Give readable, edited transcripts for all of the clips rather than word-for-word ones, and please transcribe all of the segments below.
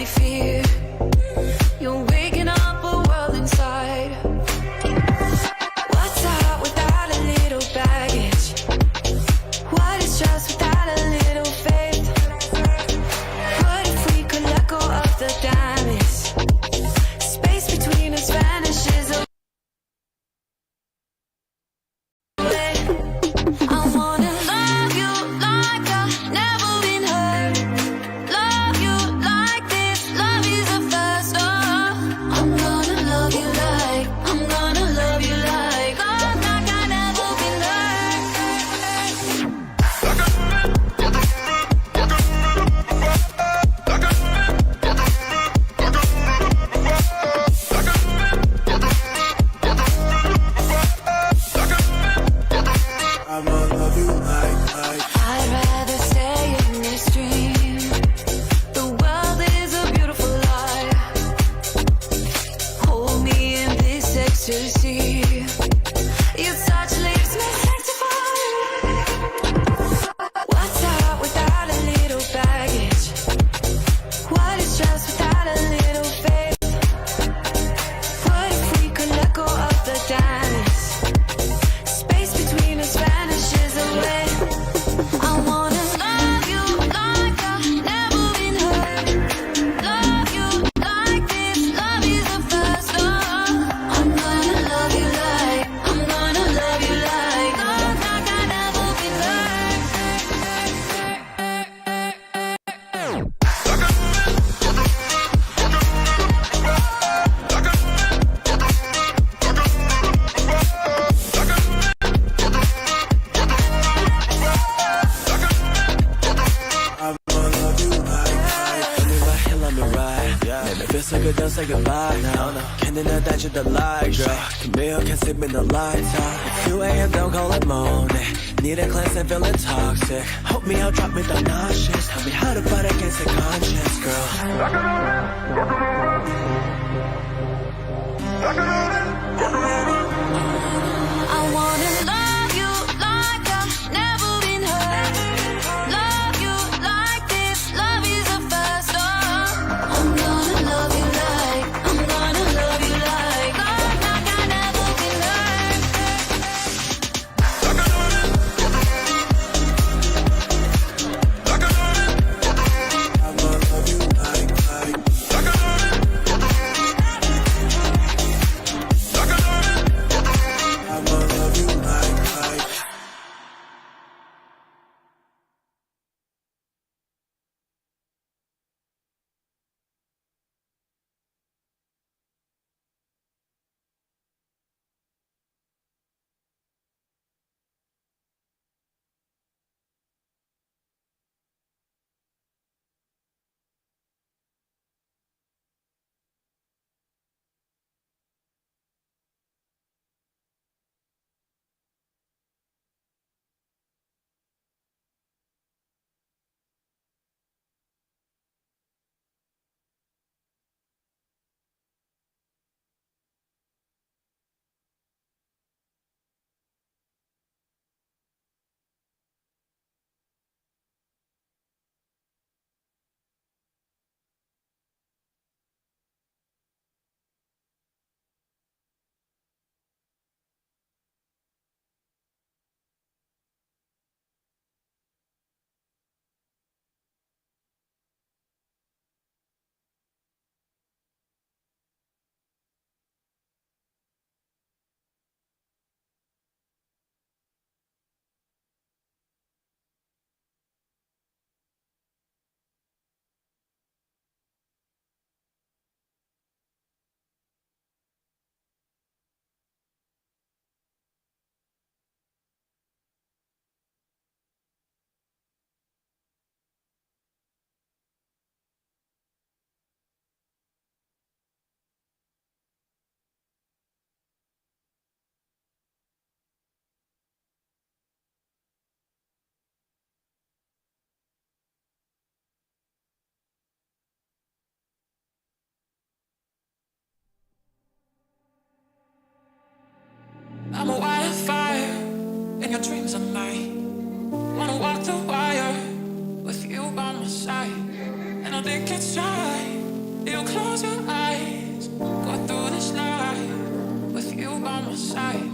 fear. You're waking up a world inside. What's a heart without a little baggage? What is trust without a little faith? What if we could let go of the damage? Space between us vanishes away. I wanna love you like I've never been hurt. Love you like this, love is a first. Oh, I'm gonna love you like, I'm gonna love you like, love like I've never been hurt. I'ma love you like. I'd rather stay in this dream. The world is a beautiful lie. Hold me in this ecstasy. Your touch leaves me sanctified. What's a heart without a little baggage? What is trust without a little faith? What if we could let go of the damage? Space between us vanishes away. I wanna love you like I've never been hurt. Love you like this, love is the first. Oh, I'm gonna love you like, I'm gonna love you like, love like I've never been hurt. I'ma love you like. Only right here, let me ride. Let me feel so good, don't say goodbye. No, no. Can't deny that you're the light, girl. Come here, can sleep in the lights out. 2 a.m., don't call it morning. Need a cleanse and feeling toxic. Hope me out, drop me the nauseous. Tell me how to fight against the conscience, girl. I wanna love you like I've never been hurt. Love you like this, love is the first. Oh, I'm gonna love you like, I'm gonna love you like, love like I've never been hurt. I'ma love you like. I'ma love you like. I'm a wildfire in your dreams at night. Wanna walk the wire with you by my side. And I think it's time You close your eyes, go through this life with you by my side.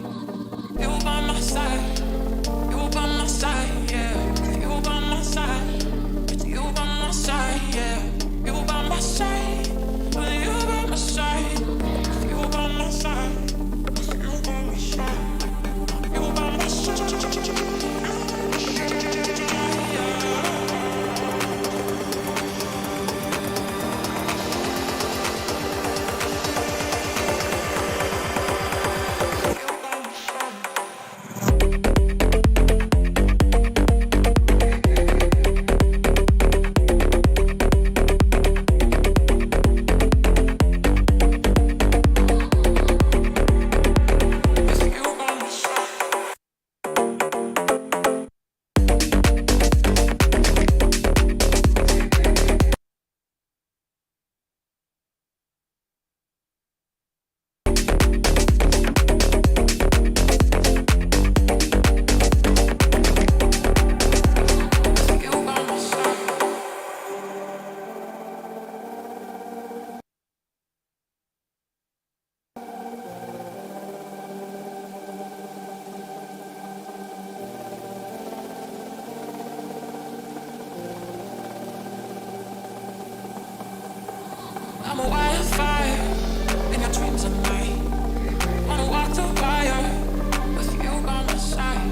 You by my side, you by my side, yeah. You by my side, you by my side, yeah. You by my side, you by my side, you by my side, you by my side, you by my side. I'm a wildfire in your dreams at night. Wanna walk the wire with you by my side.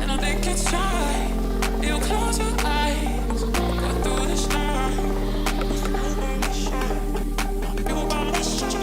And I think it's time you close your eyes, go through this night. You by my side.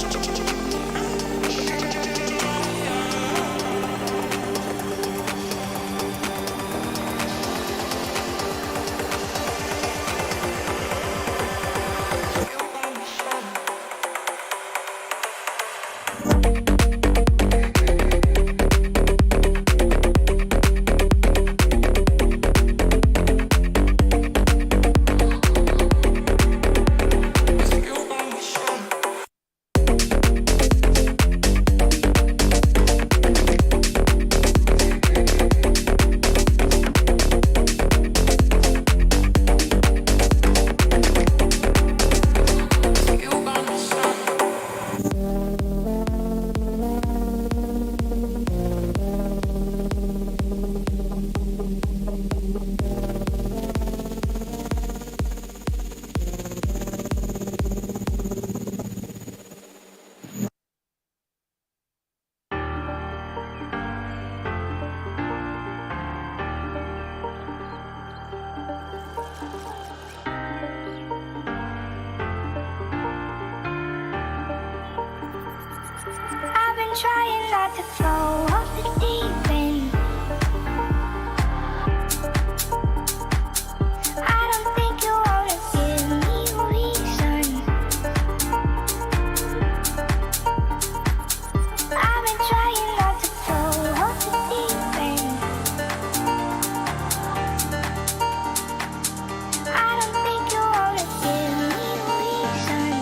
I've been trying not to fall off the deep end. I don't think you wanna give me a reason. I've been trying not to fall off the deep end. I don't think you wanna give me a reason.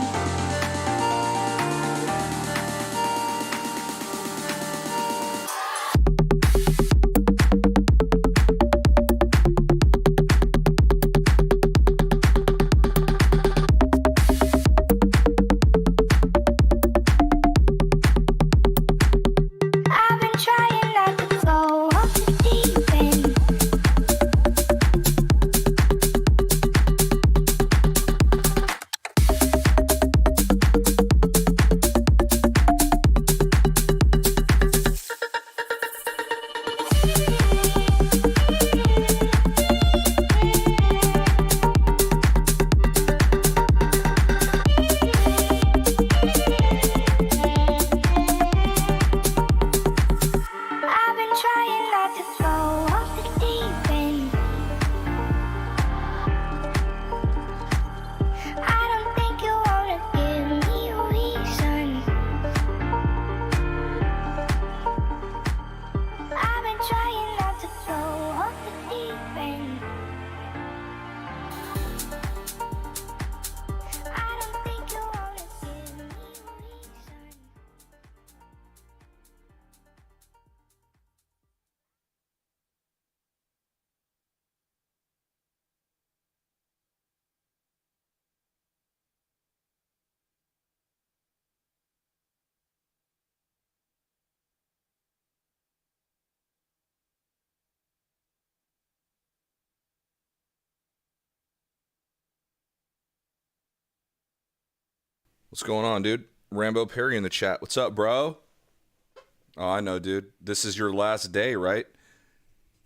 What's going on, dude? Rambo Perry in the chat. What's up, bro? Oh, I know, dude. This is your last day, right?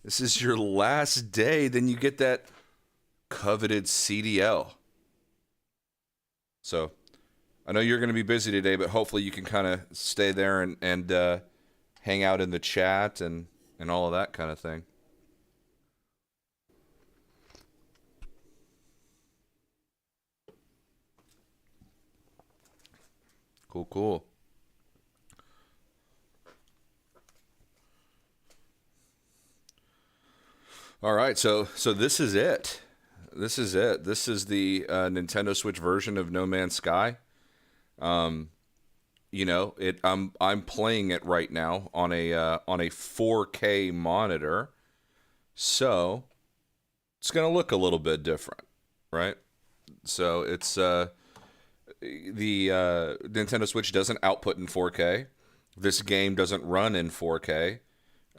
This is your last day. Then you get that coveted CDL. So, I know you're going to be busy today, but hopefully you can kind of stay there and hang out in the chat and all of that kind of thing. Cool. All right, so this is it. This is it. This is the Nintendo Switch version of No Man's Sky. You know, I'm playing it right now on a 4K monitor, so it's gonna look a little bit different, right? So it's the Nintendo Switch doesn't output in 4K. This game doesn't run in 4K.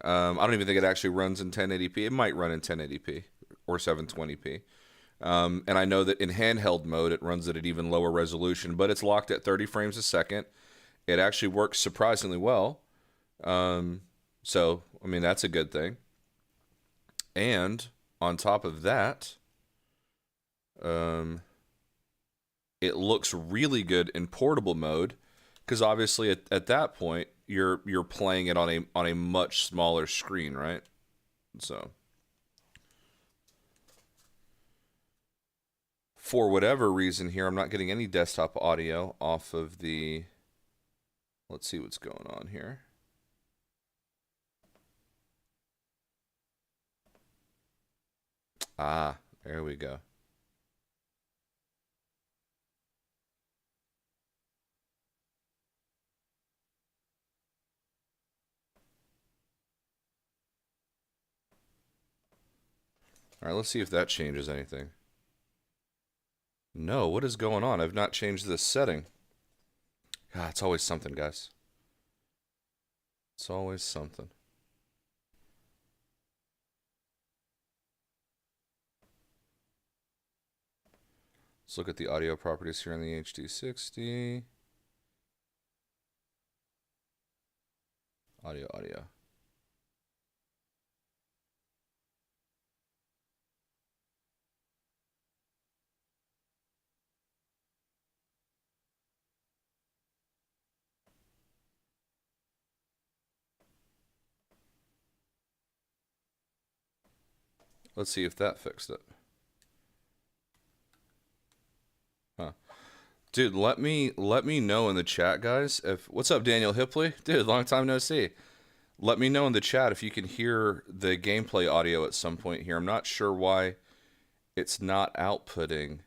I don't even think it actually runs in 1080p. It might run in 1080p or 720p. And I know that in handheld mode, it runs at an even lower resolution, but it's locked at 30 frames a second. It actually works surprisingly well. So, I mean, that's a good thing. And on top of that, it looks really good in portable mode, because obviously at that point you're playing it on a much smaller screen, right? So for whatever reason here, I'm not getting any desktop audio off of the. Let's see what's going on here. Ah, there we go. All right, let's see if that changes anything. No, what is going on? I've not changed this setting. God, it's always something, guys. It's always something. Let's look at the audio properties here on the HD60. Audio. Let's see if that fixed it. Huh. Dude, let me know in the chat, guys. What's up, Daniel Hipley? Dude, long time no see. Let me know in the chat if you can hear the gameplay audio at some point here. I'm not sure why it's not outputting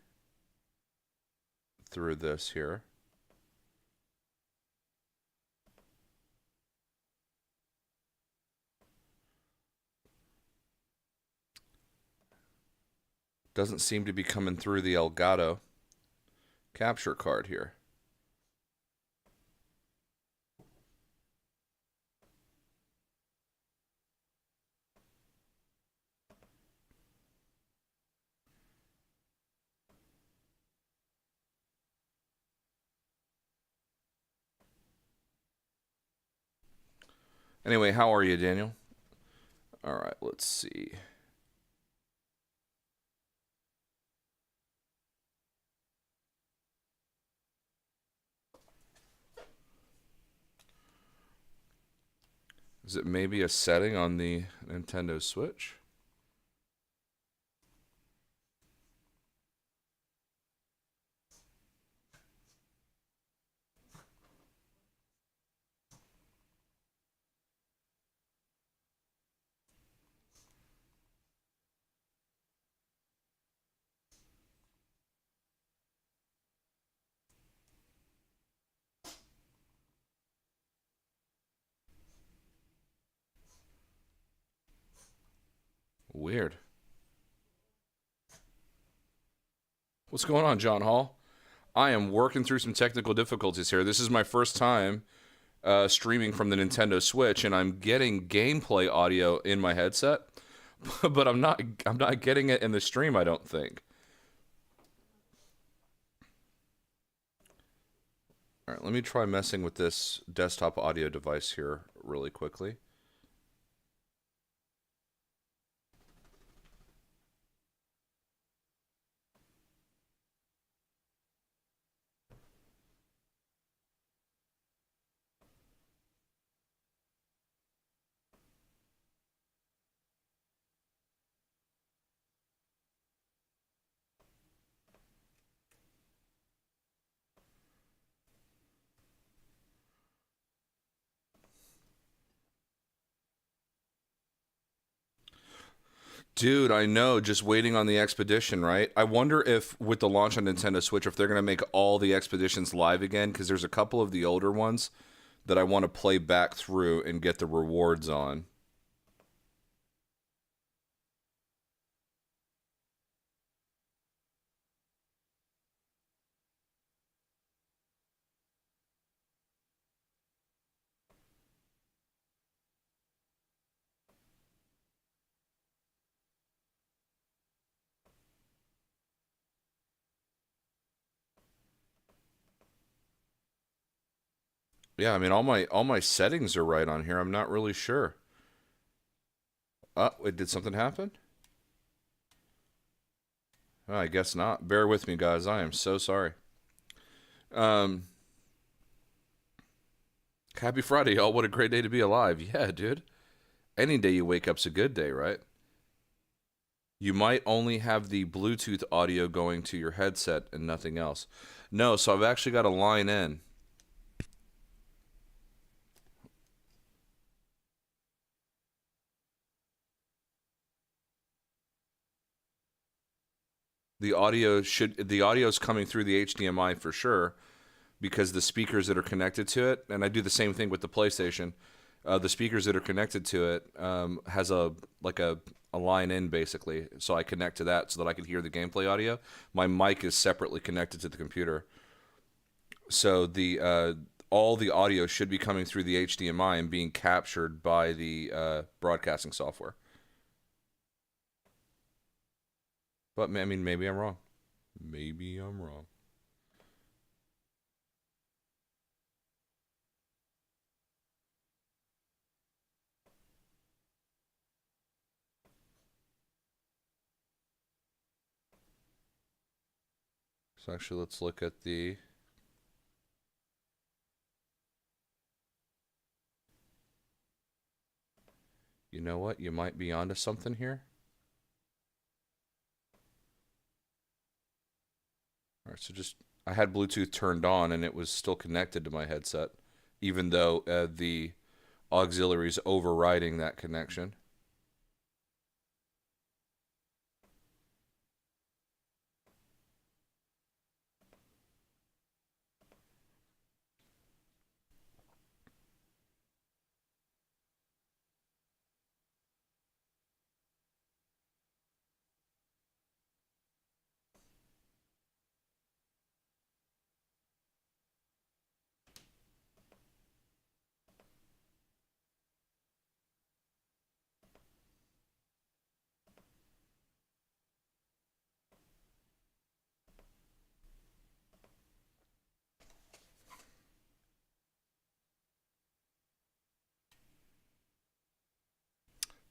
through this here. Doesn't seem to be coming through the Elgato capture card here. Anyway, how are you, Daniel? All right, let's see. Is it maybe a setting on the Nintendo Switch? Weird. What's going on, John Hall? I am working through some technical difficulties here. This is my first time streaming from the Nintendo Switch, and I'm getting gameplay audio in my headset, but I'm not getting it in the stream, I don't think. right, let me try messing with this desktop audio device here really quickly. Dude, I know, just waiting on the Expedition, right? I wonder if with the launch on Nintendo Switch, if they're going to make all the Expeditions live again, because there's a couple of the older ones that I want to play back through and get the rewards on. Yeah, I mean all my settings are right on here. I'm not really sure. Wait, did something happen? Oh, I guess not. Bear with me, guys. I am so sorry. Um, Happy Friday, y'all. What a great day to be alive. Yeah, dude. Any day you wake up's a good day, right? You might only have the Bluetooth audio going to your headset and nothing else. No, so I've actually got a line in. The audio is coming through the HDMI for sure because the speakers that are connected to it, and I do the same thing with the PlayStation. The speakers that are connected to it has a line in basically, so I connect to that so that I can hear the gameplay audio. My mic is separately connected to the computer, so the all the audio should be coming through the HDMI and being captured by the broadcasting software. But I mean, maybe I'm wrong. Maybe I'm wrong. So actually, let's look at the. You know what? You might be onto something here. All right, so just I had Bluetooth turned on and it was still connected to my headset, even though the auxiliary is overriding that connection.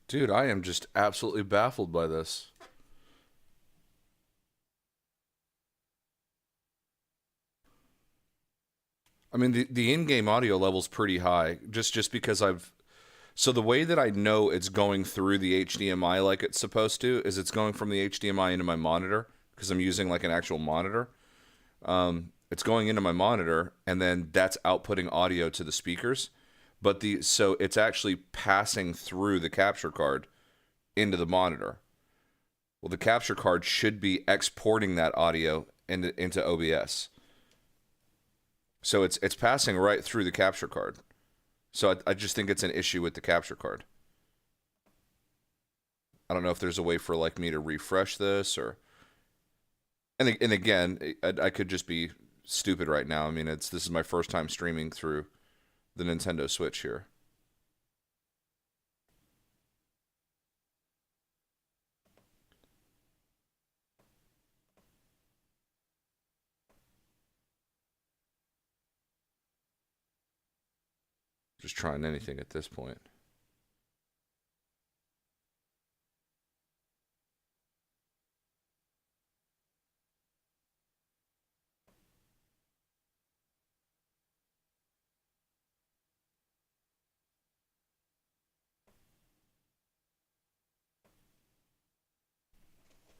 Dude, I am just absolutely baffled by this. I mean, the in-game audio level's pretty high, just because I've. So the way that I know it's going through the HDMI like it's supposed to is it's going from the HDMI into my monitor because I'm using like an actual monitor. It's going into my monitor and then that's outputting audio to the speakers. But so it's actually passing through the capture card into the monitor. Well, the capture card should be exporting that audio into OBS. So it's passing right through the capture card. So I just think it's an issue with the capture card. I don't know if there's a way for like me to refresh this or. And again, I could just be stupid right now. I mean, this is my first time streaming through the Nintendo Switch here. Just trying anything at this point.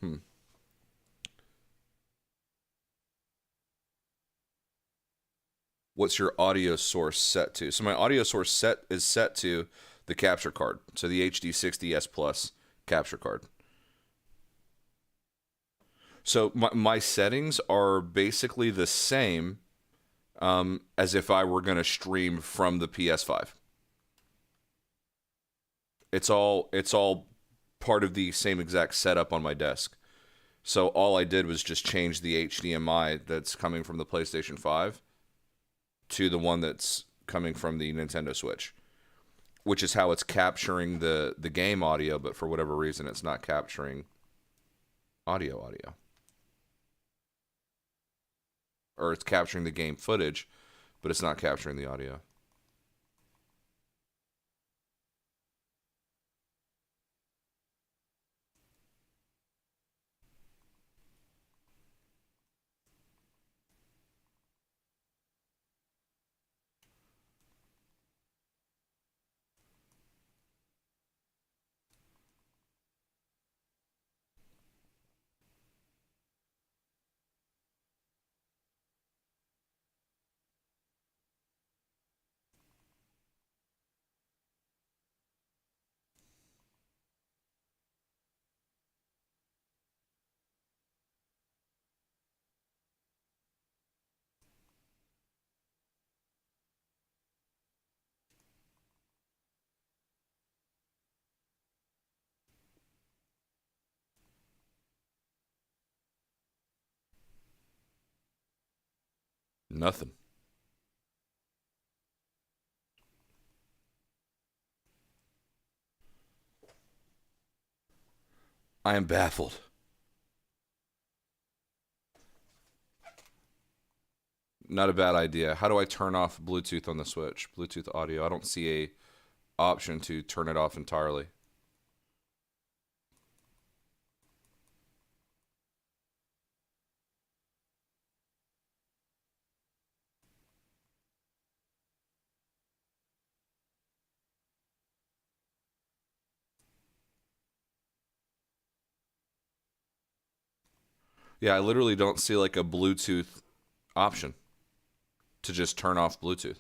Hmm. What's your audio source set to? So my audio source is set to the capture card. So the HD60S Plus capture card. So my settings are basically the same as if I were going to stream from the PS5. It's all part of the same exact setup on my desk. So all I did was just change the HDMI that's coming from the PlayStation 5 to the one that's coming from the Nintendo Switch, which is how it's capturing the game audio, but for whatever reason it's not capturing audio. Or it's capturing the game footage, but it's not capturing the audio. Nothing. I am baffled. Not a bad idea. How do I turn off Bluetooth on the Switch? Bluetooth audio. I don't see a option to turn it off entirely. Yeah, I literally don't see like a Bluetooth option to just turn off Bluetooth.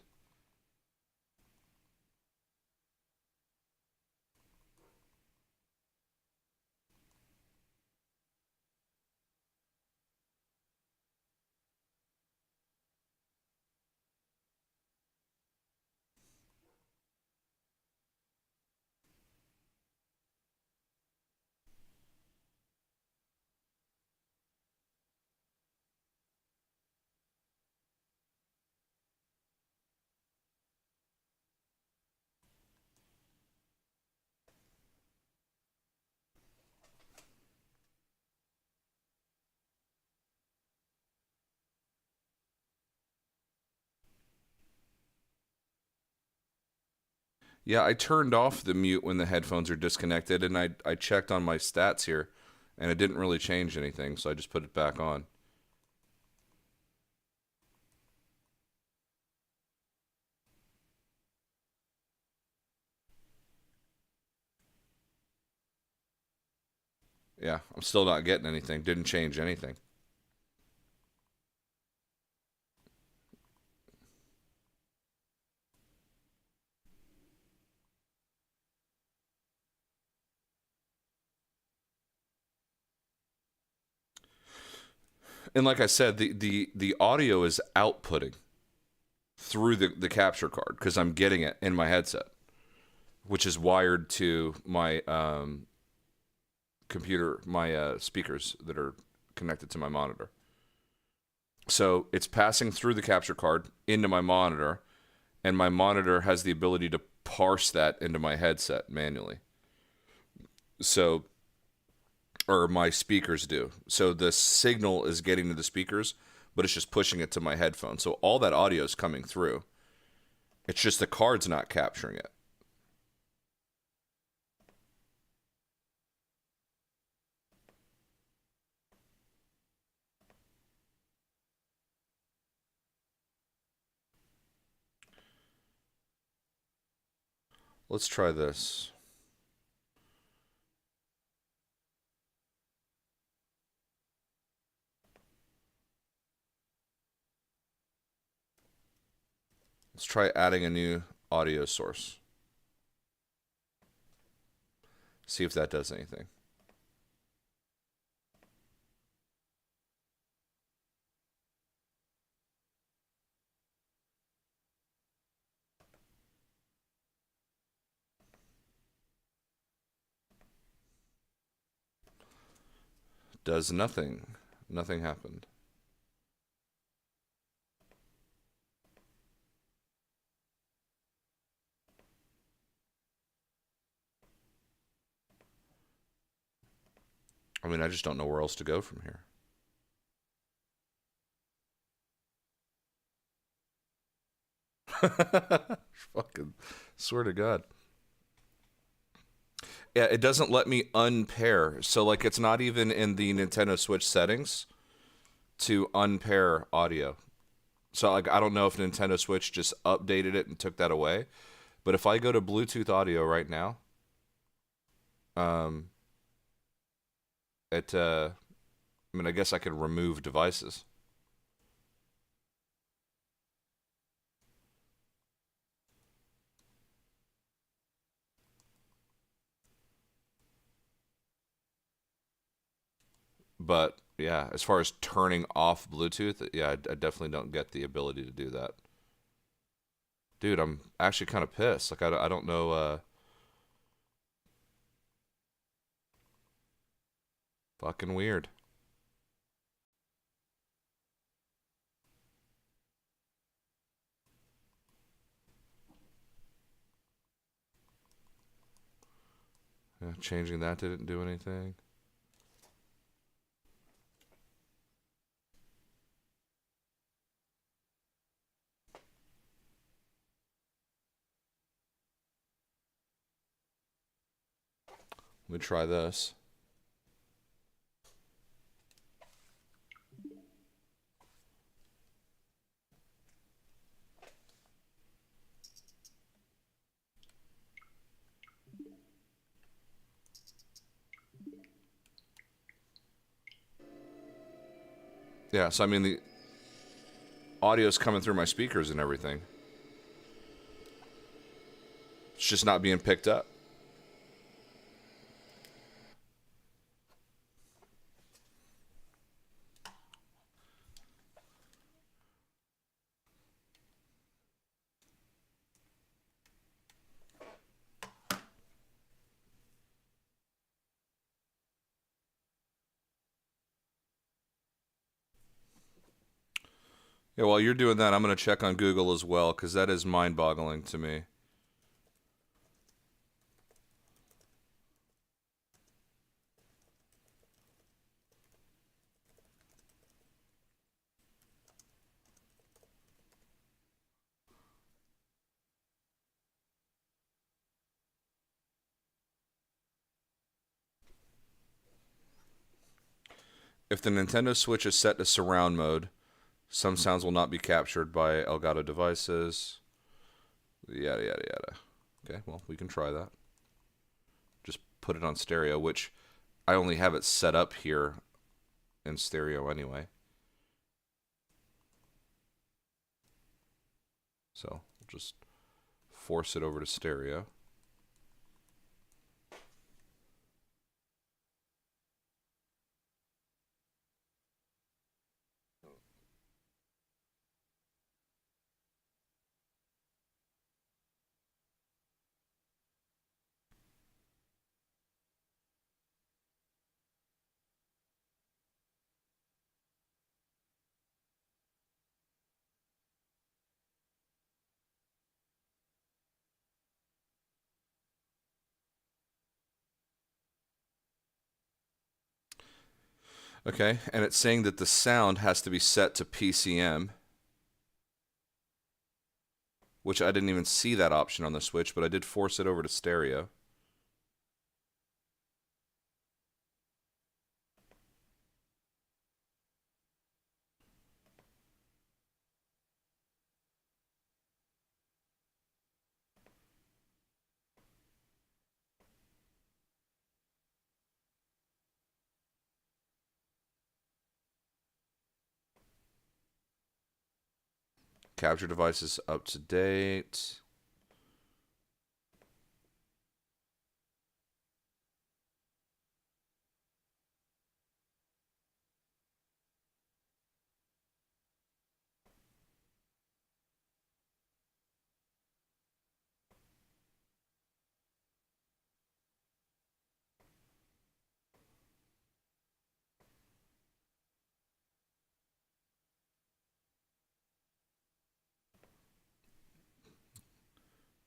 Yeah, I turned off the mute when the headphones are disconnected, and I checked on my stats here, and it didn't really change anything, so I just put it back on. Yeah, I'm still not getting anything. Didn't change anything. And like I said, the audio is outputting through the capture card because I'm getting it in my headset, which is wired to my computer, my speakers that are connected to my monitor. So it's passing through the capture card into my monitor, and my monitor has the ability to parse that into my headset manually. So, or my speakers do. So the signal is getting to the speakers, but it's just pushing it to my headphones. So all that audio is coming through. It's just the card's not capturing it. Let's try this. Let's try adding a new audio source. See if that does anything. Does nothing. Nothing happened. I mean, I just don't know where else to go from here. Fucking swear to God. Yeah, it doesn't let me unpair. So, like, it's not even in the Nintendo Switch settings to unpair audio. So, like, I don't know if Nintendo Switch just updated it and took that away. But if I go to Bluetooth audio right now, I mean, I guess I could remove devices. But yeah, as far as turning off Bluetooth, yeah, I definitely don't get the ability to do that. Dude, I'm actually kind of pissed. Like, I don't know. Fucking weird. Yeah, changing that didn't do anything. Let me try this. Yeah, so I mean, the audio's coming through my speakers and everything. It's just not being picked up. Yeah, while you're doing that, I'm going to check on Google as well, because that is mind-boggling to me. If the Nintendo Switch is set to surround mode, some sounds will not be captured by Elgato devices. Yada, yada, yada. Okay, well, we can try that. Just put it on stereo, which I only have it set up here in stereo anyway. So we'll just force it over to stereo. Okay, and it's saying that the sound has to be set to PCM, which I didn't even see that option on the Switch, but I did force it over to stereo. Capture device is up to date.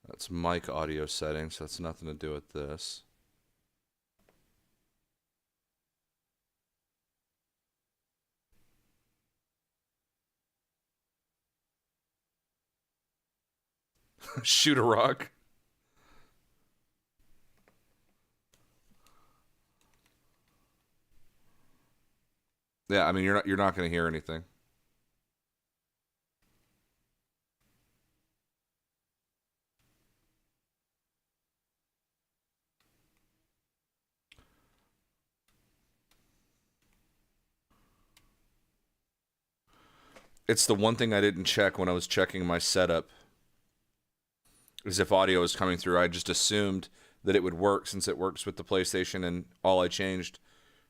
That's mic audio settings. So that's nothing to do with this. Shoot a rock. Yeah, I mean you're not going to hear anything. It's the one thing I didn't check when I was checking my setup. Is if audio is coming through. I just assumed that it would work since it works with the PlayStation, and all I changed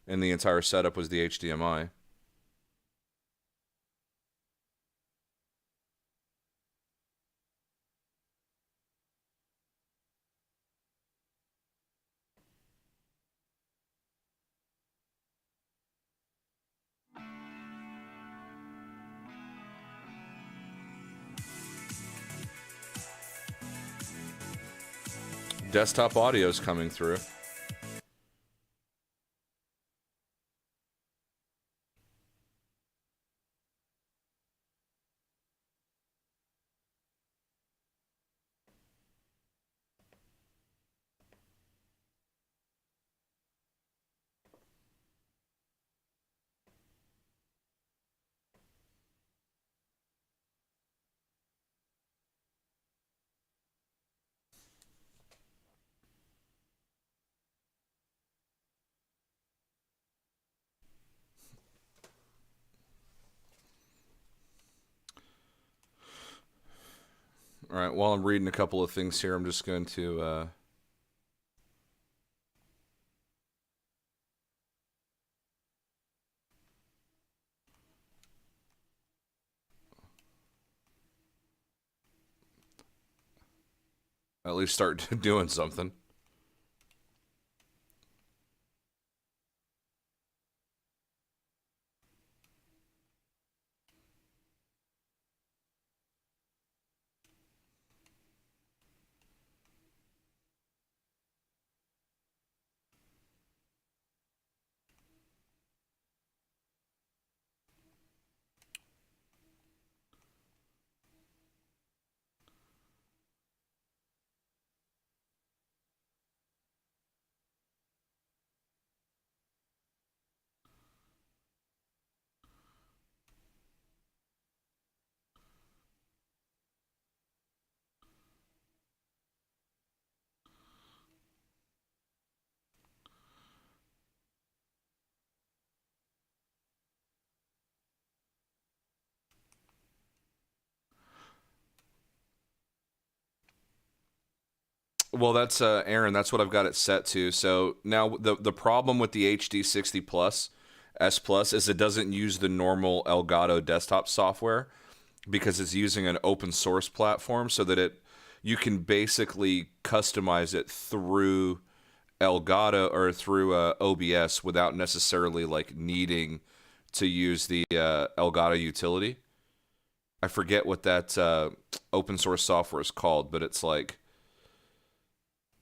in the entire setup was the HDMI. Desktop audio is coming through. All right, while I'm reading a couple of things here, I'm just going to at least start doing something. Well, that's Aaron. That's what I've got it set to. So now the problem with the HD60 Plus S Plus is it doesn't use the normal Elgato desktop software because it's using an open source platform, so that you can basically customize it through Elgato or through OBS without necessarily like needing to use the Elgato utility. I forget what that open source software is called, but it's like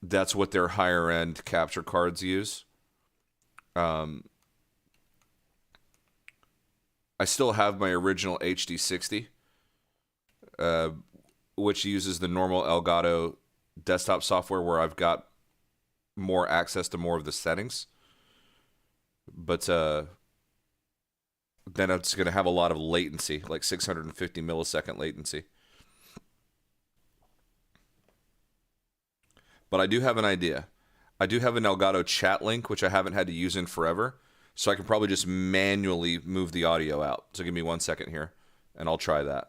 that's what their higher end capture cards use. I still have my original HD60, which uses the normal Elgato desktop software where I've got more access to more of the settings. But then it's going to have a lot of latency, like 650 millisecond latency. But I do have an idea. I do have an Elgato chat link, which I haven't had to use in forever. So I can probably just manually move the audio out. So give me 1 second here, and I'll try that.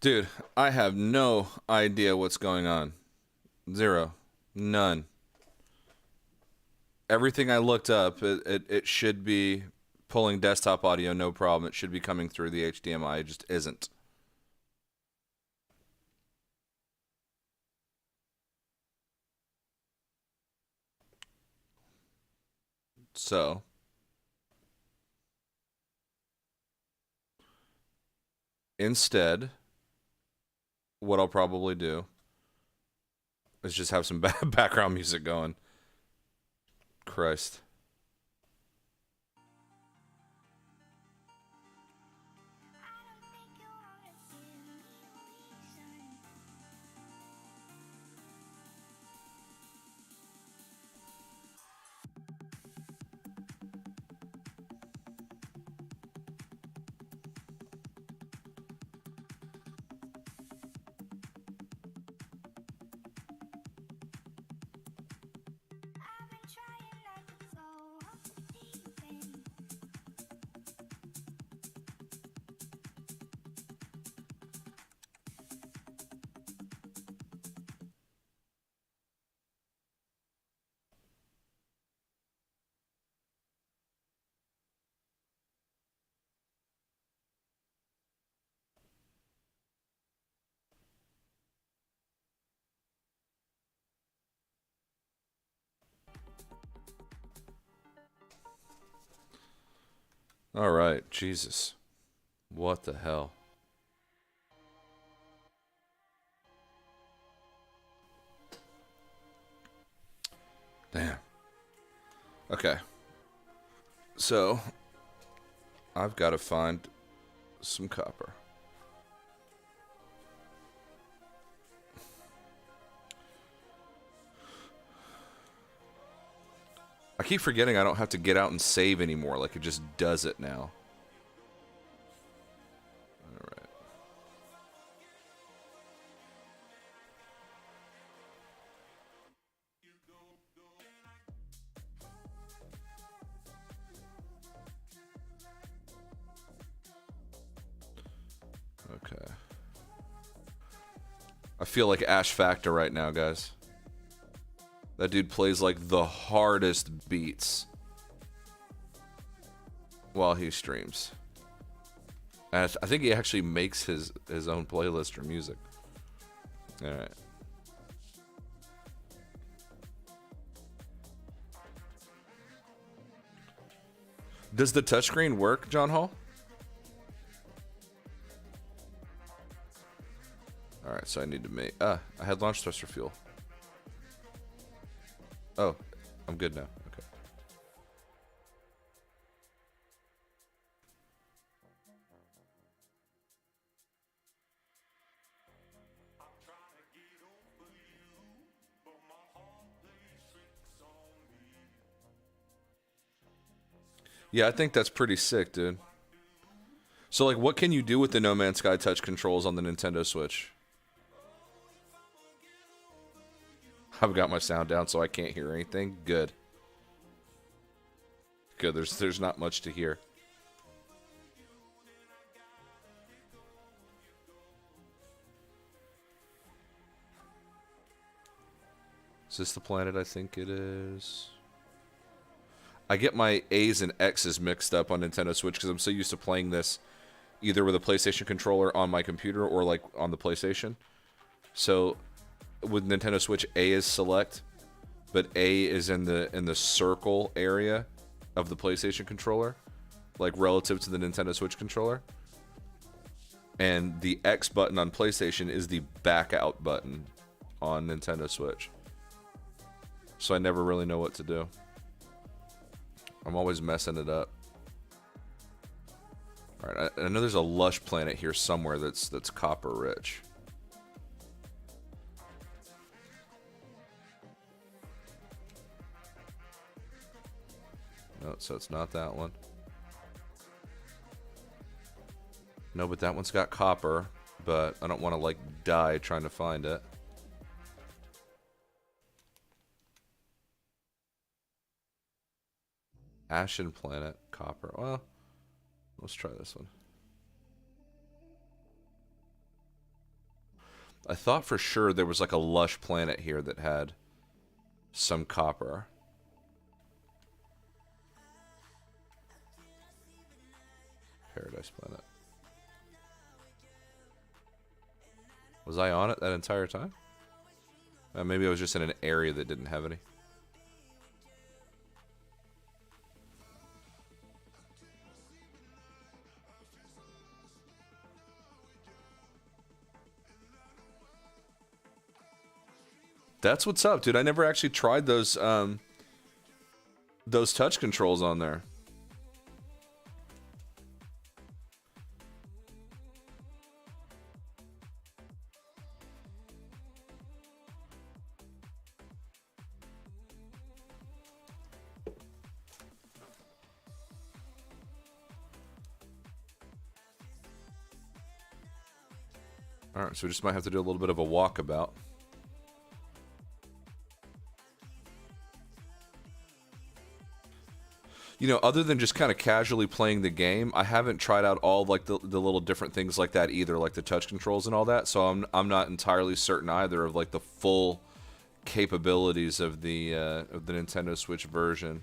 Dude, I have no idea what's going on. Zero. None. Everything I looked up, it should be pulling desktop audio, no problem. It should be coming through the HDMI. It just isn't. So, instead, what I'll probably do is just have some background music going. Christ. All right, Jesus. What the hell? Damn. Okay. So, I've got to find some copper. I keep forgetting I don't have to get out and save anymore. Like, it just does it now. Alright. Okay. I feel like Ash Factor right now, guys. That dude plays like the hardest beats while he streams. And I think he actually makes his own playlist or music. Alright. Does the touchscreen work, John Hall? Alright, so I need to make... I had launch thruster fuel. Oh, I'm good now. Okay. Yeah, I think that's pretty sick, dude. So, like, what can you do with the No Man's Sky touch controls on the Nintendo Switch? I've got my sound down so I can't hear anything. Good. Good, there's not much to hear. Is this the planet I think it is? I get my A's and X's mixed up on Nintendo Switch because I'm so used to playing this either with a PlayStation controller on my computer or like on the PlayStation. So with Nintendo Switch, A is select, but A is in the circle area of the PlayStation controller, like relative to the Nintendo Switch controller. And the X button on PlayStation is the back out button on Nintendo Switch. So I never really know what to do. I'm always messing it up. Alright, I know there's a lush planet here somewhere that's copper rich. No, so it's not that one. No, but that one's got copper, but I don't want to like die trying to find it. Ashen planet, copper. Well, let's try this one. I thought for sure there was like a lush planet here that had some copper. Paradise planet. Was I on it that entire time? Maybe I was just in an area that didn't have any. That's what's up, dude. I never actually tried those touch controls on there. Alright, so we just might have to do a little bit of a walkabout. You know, other than just kind of casually playing the game, I haven't tried out all like the little different things like that either, like the touch controls and all that. So I'm not entirely certain either of like the full capabilities of the Nintendo Switch version.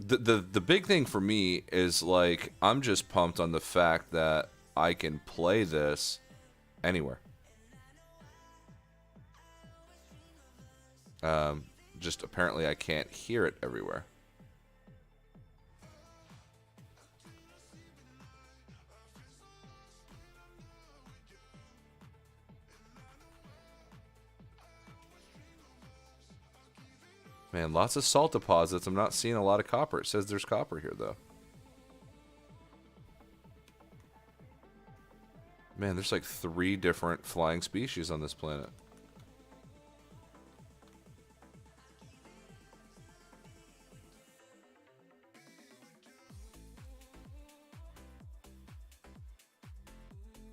The big thing for me is like I'm just pumped on the fact that I can play this anywhere. Just apparently I can't hear it everywhere. Man, lots of salt deposits. I'm not seeing a lot of copper. It says there's copper here, though. Man, there's like 3 different flying species on this planet.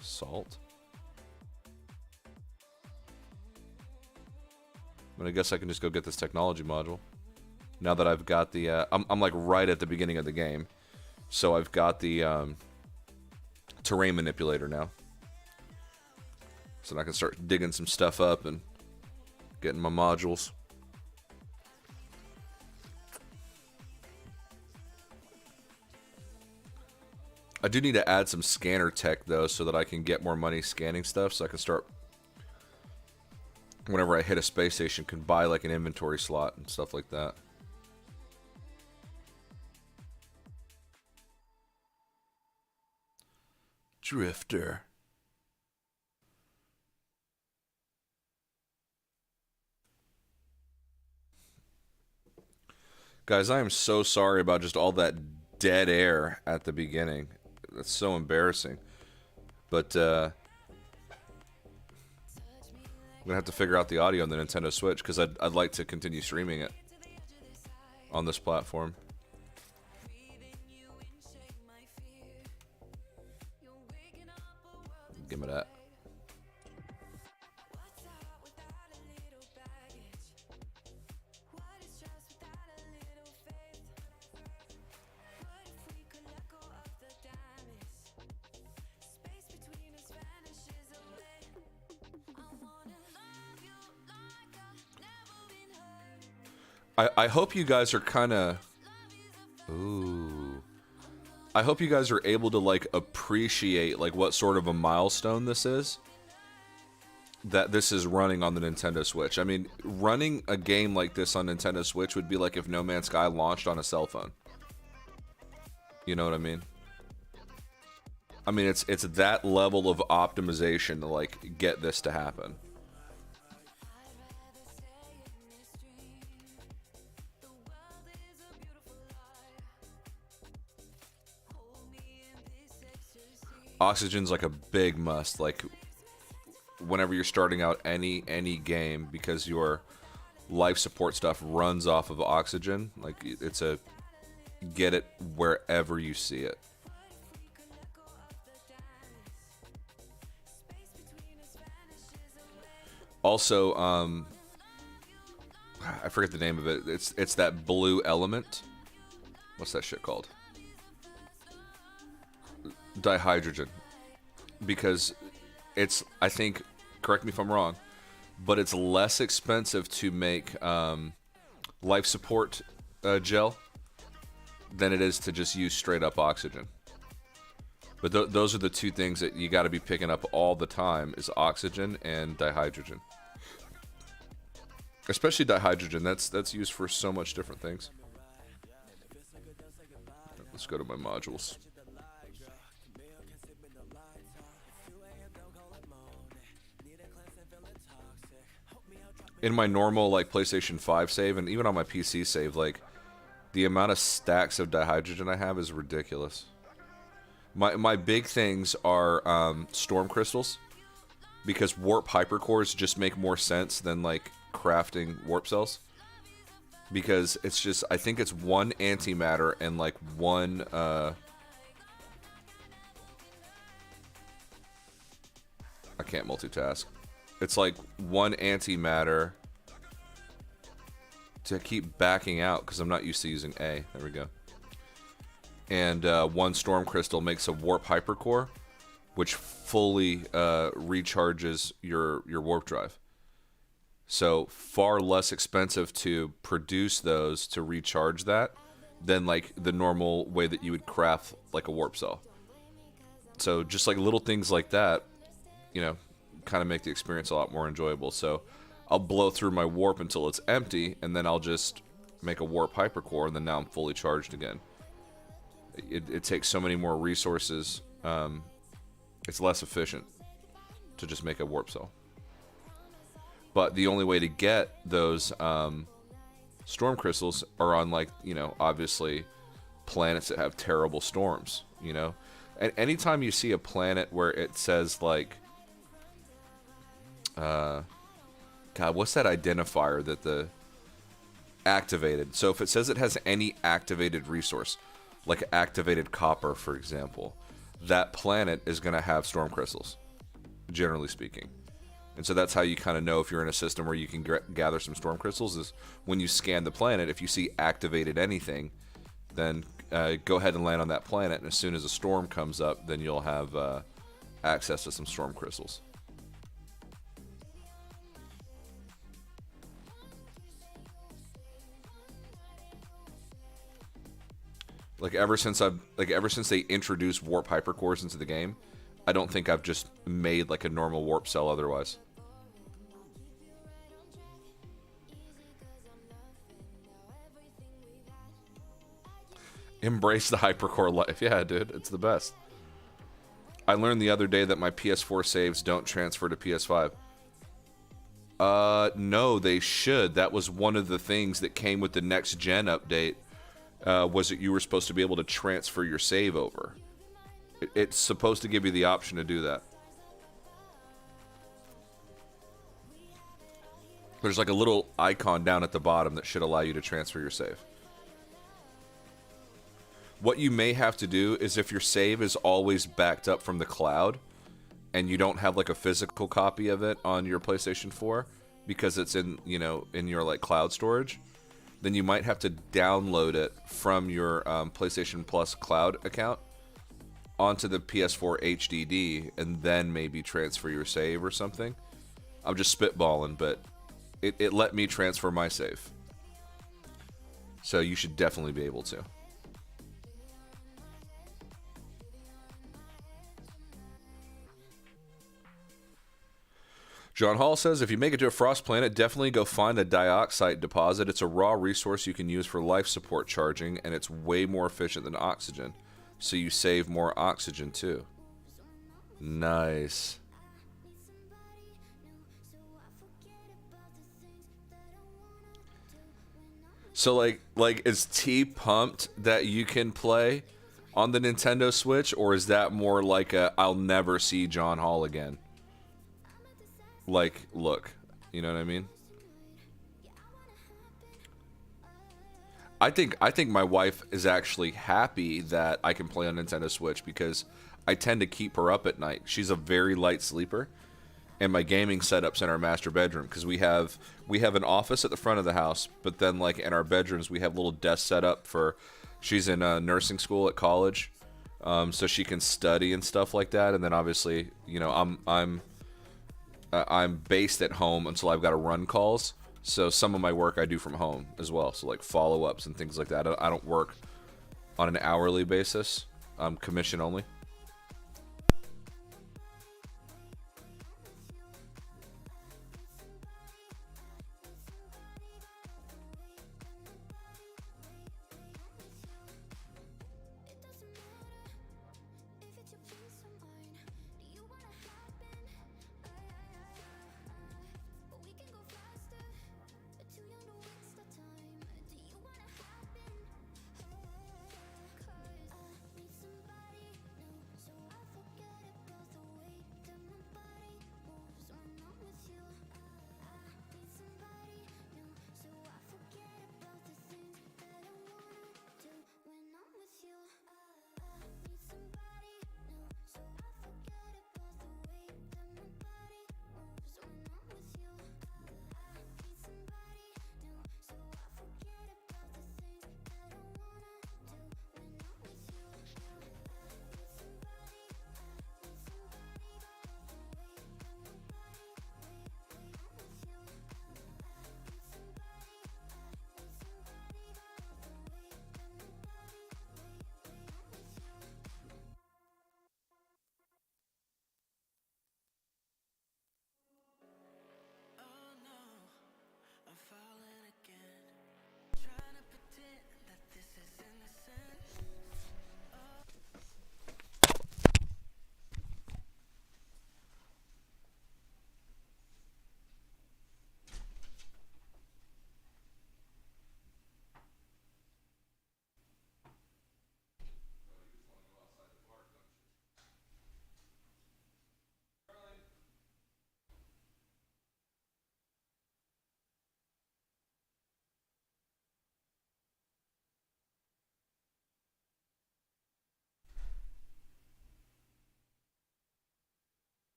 Salt. I mean, I guess I can just go get this technology module. Now that I've got the... I'm like right at the beginning of the game. So I've got the terrain manipulator now. So I can start digging some stuff up and getting my modules. I do need to add some scanner tech, though, so that I can get more money scanning stuff, so I can start... Whenever I hit a space station, can buy like an inventory slot and stuff like that. Drifter. Guys, I am so sorry about just all that dead air at the beginning. That's so embarrassing. But, I'm gonna have to figure out the audio on the Nintendo Switch because I'd like to continue streaming it on this platform. Give me that. I hope you guys are kind of... Ooh. I hope you guys are able to, like, appreciate, like, what sort of a milestone this is. That this is running on the Nintendo Switch. I mean, running a game like this on Nintendo Switch would be like if No Man's Sky launched on a cell phone. You know what I mean? I mean, it's that level of optimization to, like, get this to happen. Oxygen's like a big must, like whenever you're starting out any game, because your life support stuff runs off of oxygen. Like it's a get it wherever you see it. Also, I forget the name of it. It's that blue element. What's that shit called? Dihydrogen, because it's, I think, correct me if I'm wrong, but it's less expensive to make life support gel than it is to just use straight up oxygen. But those are the two things that you got to be picking up all the time, is oxygen and dihydrogen. Especially dihydrogen, that's used for so much different things. Let's go to my modules. In my normal like PlayStation 5 save, and even on my PC save, like the amount of stacks of dihydrogen I have is ridiculous. My big things are storm crystals, because warp hypercores just make more sense than like crafting warp cells. Because it's just, I think it's one antimatter and like one I can't multitask. It's like one antimatter to keep backing out because I'm not used to using A. There we go. And one storm crystal makes a warp hypercore, which fully recharges your warp drive. So far less expensive to produce those to recharge that than like the normal way that you would craft like a warp cell. So just like little things like that, you know, kind of make the experience a lot more enjoyable. So I'll blow through my warp until it's empty, and then I'll just make a warp hypercore, and then now I'm fully charged again. It takes so many more resources. It's less efficient to just make a warp cell. But the only way to get those storm crystals are on, like, you know, obviously planets that have terrible storms, you know. And anytime you see a planet where it says like God, what's that identifier that the activated? So if it says it has any activated resource, like activated copper, for example, that planet is going to have storm crystals, generally speaking. And so that's how you kind of know if you're in a system where you can gather some storm crystals, is when you scan the planet. If you see activated anything, then go ahead and land on that planet, and as soon as a storm comes up, then you'll have access to some storm crystals. Like ever since they introduced warp hypercores into the game, I don't think I've just made like a normal warp cell otherwise. Embrace the hypercore life. Yeah, dude, it's the best. I learned the other day that my PS4 saves don't transfer to PS5. No, they should. That was one of the things that came with the next gen update. Was that you were supposed to be able to transfer your save over. It's supposed to give you the option to do that. There's like a little icon down at the bottom that should allow you to transfer your save. What you may have to do is, if your save is always backed up from the cloud and you don't have like a physical copy of it on your PlayStation 4 because it's in, you know, in your like cloud storage, then you might have to download it from your PlayStation Plus cloud account onto the PS4 HDD and then maybe transfer your save or something. I'm just spitballing, but it let me transfer my save. So you should definitely be able to. John Hall says, if you make it to a frost planet, definitely go find a dioxide deposit. It's a raw resource you can use for life support charging, and it's way more efficient than oxygen. So you save more oxygen too. Nice. So like is T pumped that you can play on the Nintendo Switch, or is that more like a I'll never see John Hall again? Like, look, you know what I mean? I think my wife is actually happy that I can play on Nintendo Switch, because I tend to keep her up at night. She's a very light sleeper, and my gaming setup's in our master bedroom, because we have an office at the front of the house, but then like in our bedrooms we have little desks set up for. She's in nursing school at college, so she can study and stuff like that. And then obviously, you know, I'm based at home until I've got to run calls. So some of my work I do from home as well. So like follow-ups and things like that. I don't work on an hourly basis. I'm commission only.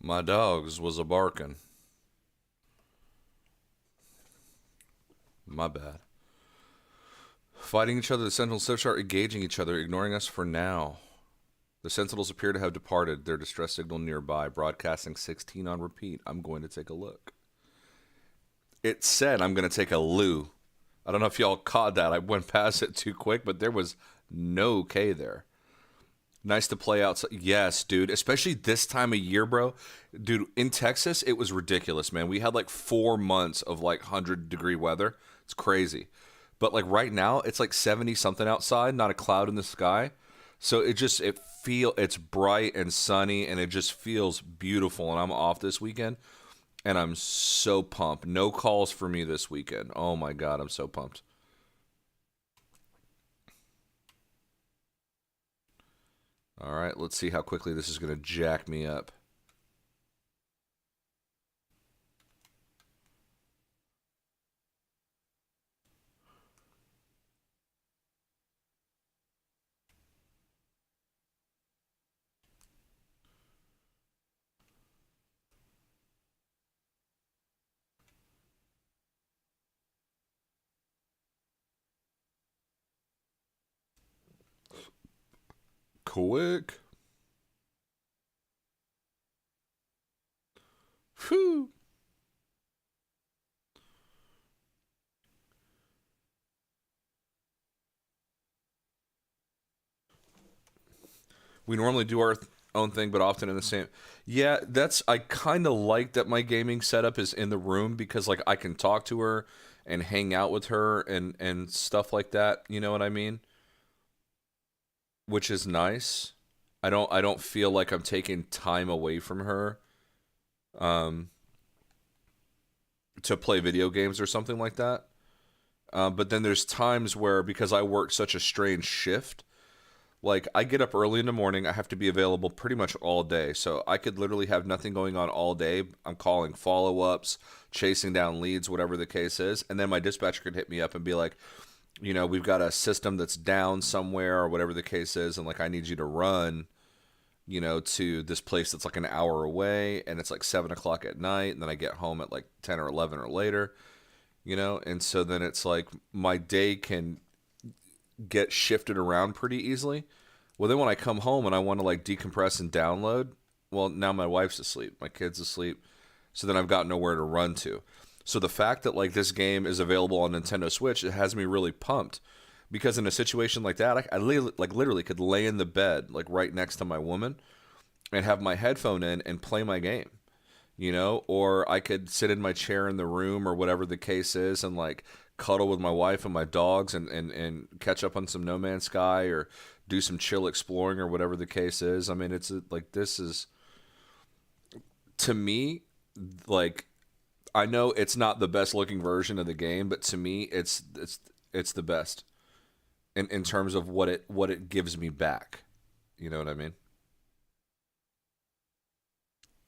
My dogs was a barking. My bad. Fighting each other, the Sentinels start engaging each other, ignoring us for now. The Sentinels appear to have departed, their distress signal nearby, broadcasting 16 on repeat. I'm going to take a look. It said I'm going to take a loo. I don't know if y'all caught that. I went past it too quick, but there was no K there. Nice to play outside. Yes, dude. Especially this time of year, bro. Dude, in Texas, it was ridiculous, man. We had like 4 months of like 100-degree weather. It's crazy. But like right now, it's like 70 something outside, not a cloud in the sky. So it's bright and sunny, and it just feels beautiful. And I'm off this weekend, and I'm so pumped. No calls for me this weekend. Oh my God, I'm so pumped. All right, let's see how quickly this is going to jack me up. Quick. Whew. We normally do our own thing, but often in the same. Yeah, I kind of like that my gaming setup is in the room because like I can talk to her and hang out with her and stuff like that. You know what I mean? Which is nice. I don't feel like I'm taking time away from her um to play video games or something like that. But then there's times where because I work such a strange shift, like I get up early in the morning, I have to be available pretty much all day. So I could literally have nothing going on all day. I'm calling follow-ups, chasing down leads, whatever the case is. And then my dispatcher could hit me up and be like, we've got a system that's down somewhere or whatever the case is, and like I need you to run, to this place that's like an hour away, and it's like 7 o'clock at night, and then I get home at like 10 or 11 or later, and so then it's like my day can get shifted around pretty easily. Well, then when I come home and I want to like decompress and download, well, now my wife's asleep, my kid's asleep, so then I've got nowhere to run to. So the fact that like this game is available on Nintendo Switch, it has me really pumped, because in a situation like that, I literally could lay in the bed like right next to my woman and have my headphone in and play my game, or I could sit in my chair in the room or whatever the case is and like cuddle with my wife and my dogs and catch up on some No Man's Sky or do some chill exploring or whatever the case is. I mean, it's like, this is, to me, like, I know it's not the best looking version of the game, but to me, it's the best in terms of what it gives me back. You know what I mean?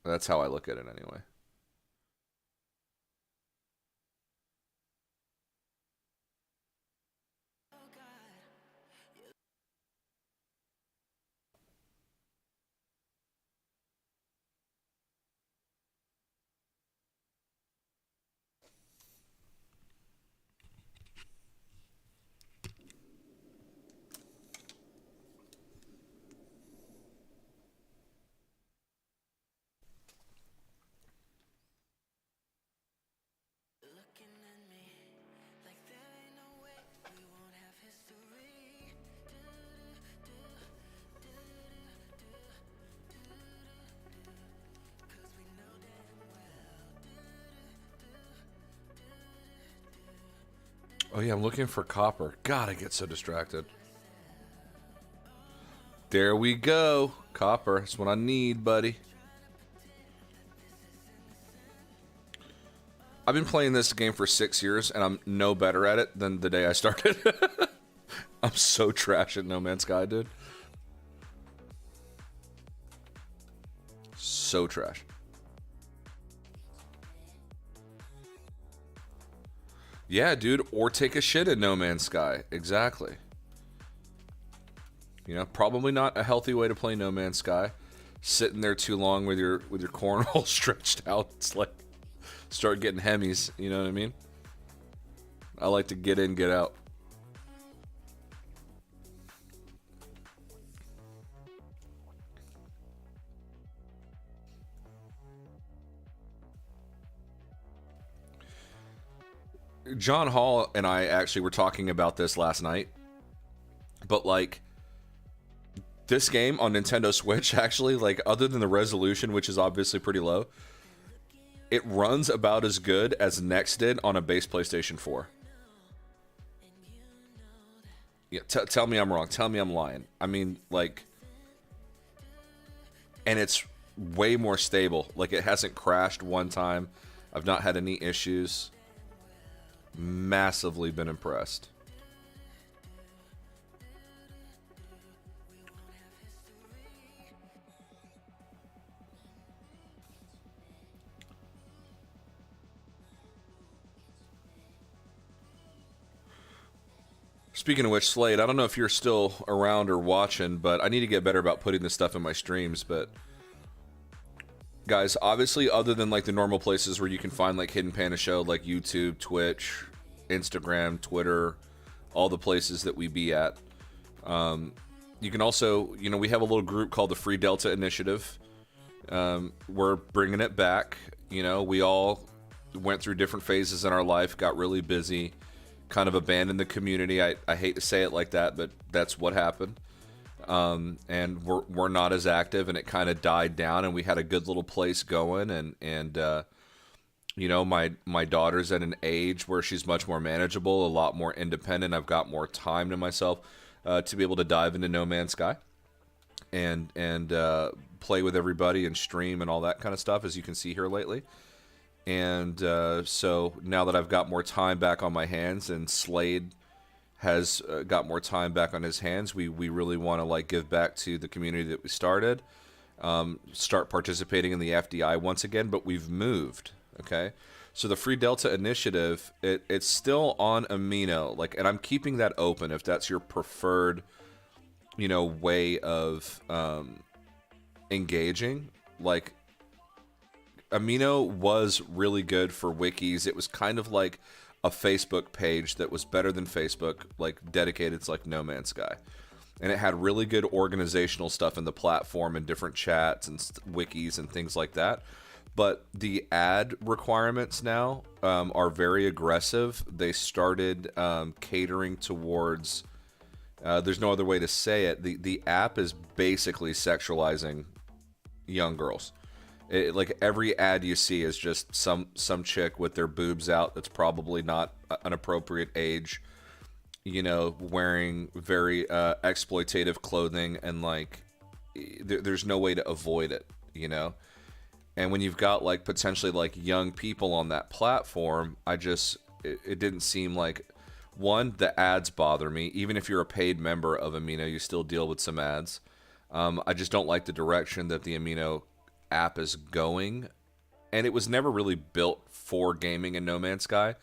That's how I look at it anyway. Oh yeah, I'm looking for copper. God, I get so distracted. There we go. Copper. That's what I need, buddy. I've been playing this game for 6 years, and I'm no better at it than the day I started. I'm so trash at No Man's Sky, dude. So trash. Yeah, dude, or take a shit in No Man's Sky. Exactly. Probably not a healthy way to play No Man's Sky. Sitting there too long with your cornhole stretched out. It's like start getting hemis, you know what I mean? I like to get in, get out. John Hall and I actually were talking about this last night, but like this game on Nintendo Switch, actually, like other than the resolution, which is obviously pretty low, it runs about as good as Next did on a base PlayStation 4. Yeah, tell me I'm wrong. Tell me I'm lying. I mean, like, and it's way more stable. Like, it hasn't crashed one time. I've not had any issues. Massively been impressed. Speaking of which, Slade, I don't know if you're still around or watching, but I need to get better about putting this stuff in my streams. But guys, obviously, other than like the normal places where you can find like Hidden Panda Show, like YouTube, Twitch, Instagram, Twitter, all the places that we be at, you can also, you know, we have a little group called the Free Delta Initiative. We're bringing it back. You know, we all went through different phases in our life, got really busy, kind of abandoned the community. I hate to say it like that, but that's what happened. And we're not as active, and it kind of died down, and we had a good little place going, and you know, my daughter's at an age where she's much more manageable, a lot more independent. I've got more time to myself to be able to dive into No Man's Sky and play with everybody and stream and all that kind of stuff, as you can see here lately. And so now that I've got more time back on my hands, and Slade has got more time back on his hands, we really want to like give back to the community that we started, start participating in the FDI once again. But we've moved, okay? So the Free Delta Initiative, it's still on Amino, like, and I'm keeping that open if that's your preferred, you know, way of engaging. Like, Amino was really good for wikis. It was kind of like a Facebook page that was better than Facebook, like dedicated to like No Man's Sky. And it had really good organizational stuff in the platform and different chats and wikis and things like that. But the ad requirements now are very aggressive. They started catering towards, there's no other way to say it, the app is basically sexualizing young girls. Like every ad you see is just some chick with their boobs out that's probably not an appropriate age, you know, wearing very exploitative clothing, and like there's no way to avoid it, you know. And when you've got like potentially like young people on that platform, it didn't seem like, one, the ads bother me. Even if you're a paid member of Amino, you still deal with some ads. I just don't like the direction that the Amino app is going, and it was never really built for gaming in No Man's Sky.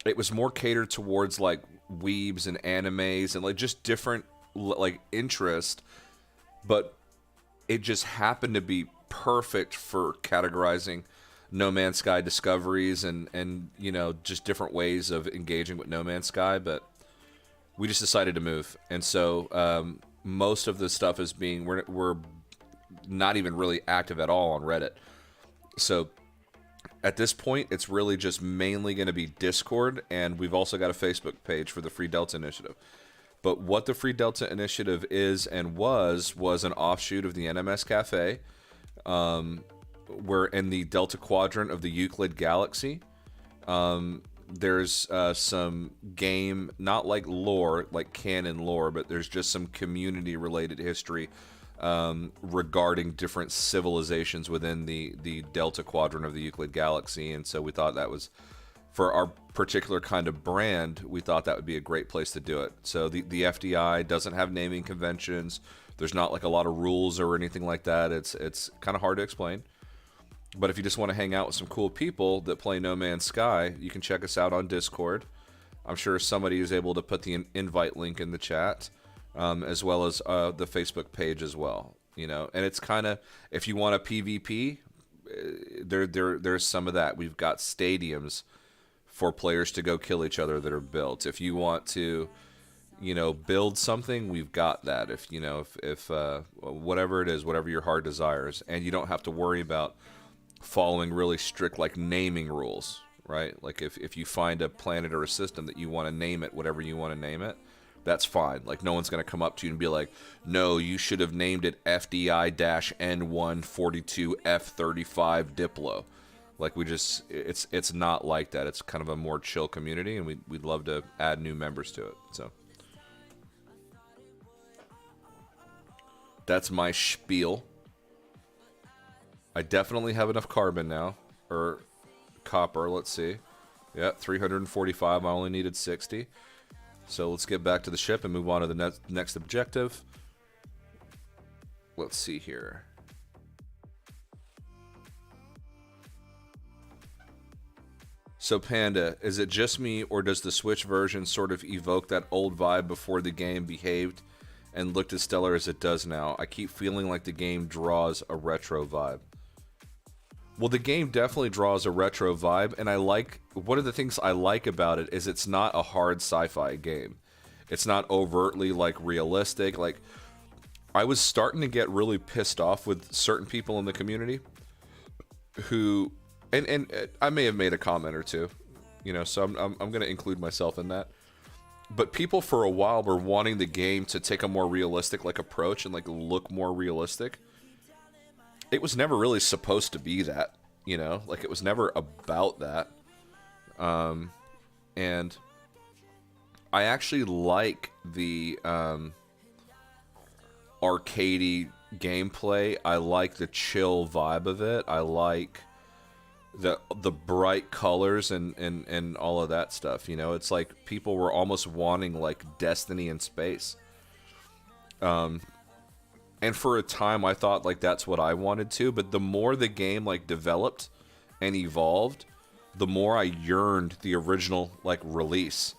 It was more catered towards like weebs and animes and like just different like interest, but it just happened to be perfect for categorizing No Man's Sky discoveries and you know, just different ways of engaging with No Man's Sky. But we just decided to move, and so most of the stuff is being, we're not even really active at all on Reddit. So at this point, it's really just mainly going to be Discord, and we've also got a Facebook page for the Free Delta Initiative. But what the Free Delta Initiative is and was an offshoot of the NMS Cafe. We're in the Delta Quadrant of the Euclid Galaxy. There's some game, not like lore, like canon lore, but there's just some community-related history regarding different civilizations within the Delta Quadrant of the Euclid Galaxy. And so we thought that was, for our particular kind of brand, we thought that would be a great place to do it. So the FDI doesn't have naming conventions. There's not like a lot of rules or anything like that. It's kind of hard to explain. But if you just want to hang out with some cool people that play No Man's Sky, you can check us out on Discord. I'm sure somebody is able to put the invite link in the chat, as well as the Facebook page as well. You know, and it's kind of, if you want a PvP, there's some of that. We've got stadiums for players to go kill each other that are built. If you want to, you know, build something, we've got that. If you know, if whatever it is, whatever your heart desires, and you don't have to worry about following really strict like naming rules, right? Like if you find a planet or a system that you want to name it whatever you want to name it, that's fine. Like no one's going to come up to you and be like, no, you should have named it FDI-N142F35 Diplo. Like it's not like that. It's kind of a more chill community, and we'd love to add new members to it. So That's my spiel. I definitely have enough carbon now. Or copper, let's see. Yeah, 345. I only needed 60. So let's get back to the ship and move on to the next objective. Let's see here. So Panda, is it just me, or does the Switch version sort of evoke that old vibe before the game behaved and looked as stellar as it does now? I keep feeling like the game draws a retro vibe. Well, the game definitely draws a retro vibe, and one of the things I like about it is it's not a hard sci-fi game. It's not overtly like realistic. Like, I was starting to get really pissed off with certain people in the community who, and I may have made a comment or two, you know, so I'm going to include myself in that. But people for a while were wanting the game to take a more realistic like approach and like look more realistic. It was never really supposed to be that, you know, like it was never about that. And I actually like the arcadey gameplay. I like the chill vibe of it. I like the bright colors and all of that stuff. You know, it's like people were almost wanting like Destiny in space. And for a time, I thought like that's what I wanted to. But the more the game like developed and evolved, the more I yearned the original like release.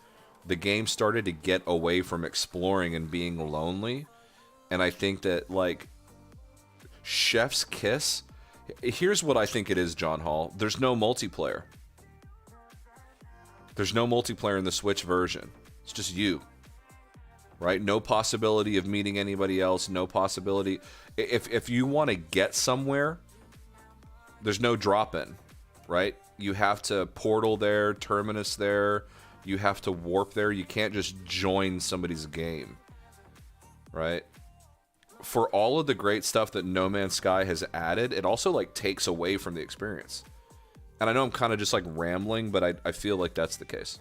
The game started to get away from exploring and being lonely. And I think that like Chef's Kiss, here's what I think it is, John Hall. There's no multiplayer. There's no multiplayer in the Switch version. It's just you. Right? No possibility of meeting anybody else. No possibility. If you want to get somewhere, there's no drop-in. Right? You have to portal there, terminus there. You have to warp there. You can't just join somebody's game. Right? For all of the great stuff that No Man's Sky has added, it also like takes away from the experience. And I know I'm kind of just like rambling, but I feel like that's the case.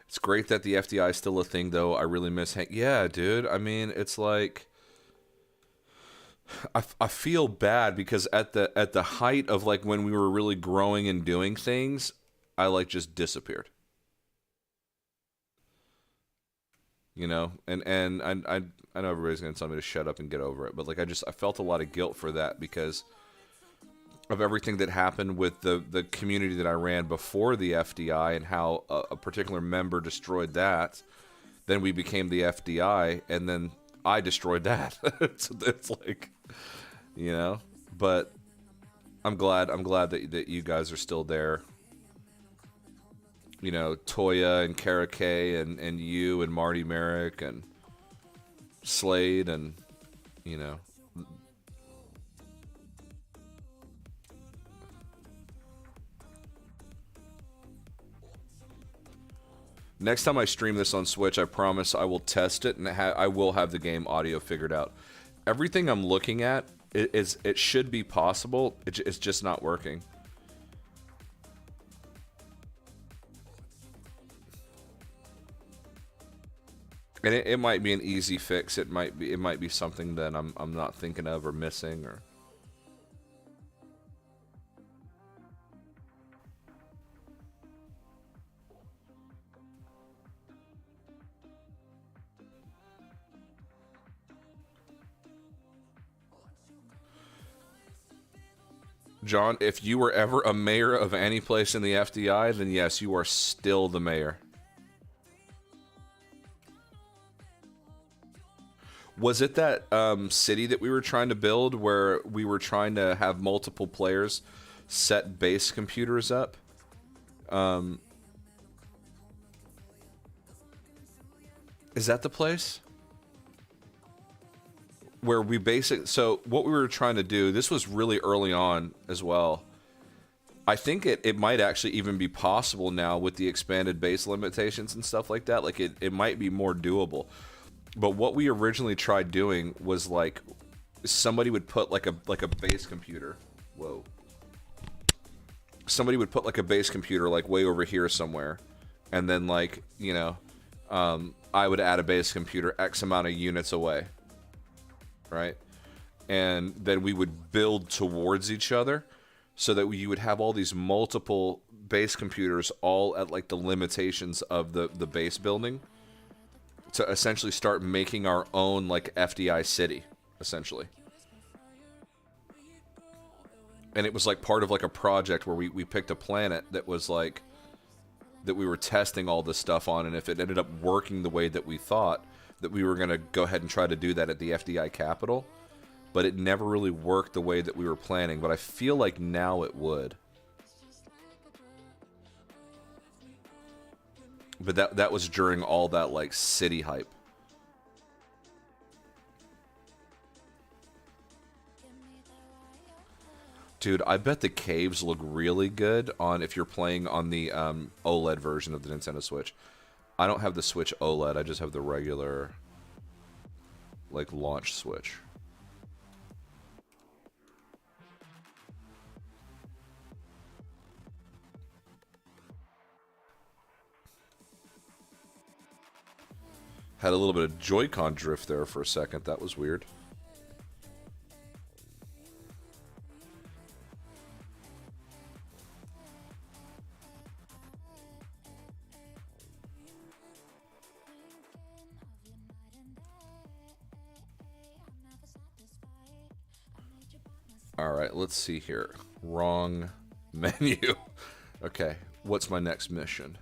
It's great that the FDI is still a thing, though. I really miss yeah, dude. I mean, it's like I feel bad because at the height of like when we were really growing and doing things, I like just disappeared. You know, and I know everybody's gonna tell me to shut up and get over it, but like I felt a lot of guilt for that because of everything that happened with the community that I ran before the FDI and how a particular member destroyed that. Then we became the FDI, and then I destroyed that. It's like, you know, but I'm glad that you guys are still there. You know, Toya and Kara K and you and Marty Merrick and Slade and, you know. Next time I stream this on Switch, I promise I will test it and I will have the game audio figured out. Everything I'm looking at, it should be possible. It's just not working. And it might be an easy fix. It might be something that I'm not thinking of or missing or. John, if you were ever a mayor of any place in the FDI, then yes, you are still the mayor. Was it that city that we were trying to build where we were trying to have multiple players set base computers up? Is that the place? Where we so what we were trying to do, this was really early on as well. I think it might actually even be possible now with the expanded base limitations and stuff like that. Like it might be more doable. But what we originally tried doing was like somebody would put like a base computer. Whoa. Somebody would put like a base computer like way over here somewhere. and then like, I would add a base computer X amount of units away, right? And then we would build towards each other so that you would have all these multiple base computers all at like the limitations of the base building to essentially start making our own like FDI city, essentially. And it was like part of like a project where we picked a planet that was like, that we were testing all this stuff on, and if it ended up working the way that we thought, that we were going to go ahead and try to do that at the FDI capital. But it never really worked the way that we were planning, but I feel like now it would. But that was during all that like city hype. Dude, I bet the caves look really good on if you're playing on the OLED version of the Nintendo Switch. I don't have the Switch OLED, I just have the regular like launch Switch. Had a little bit of Joy-Con drift there for a second. That was weird. Alright, let's see here. Wrong menu. Okay, what's my next mission?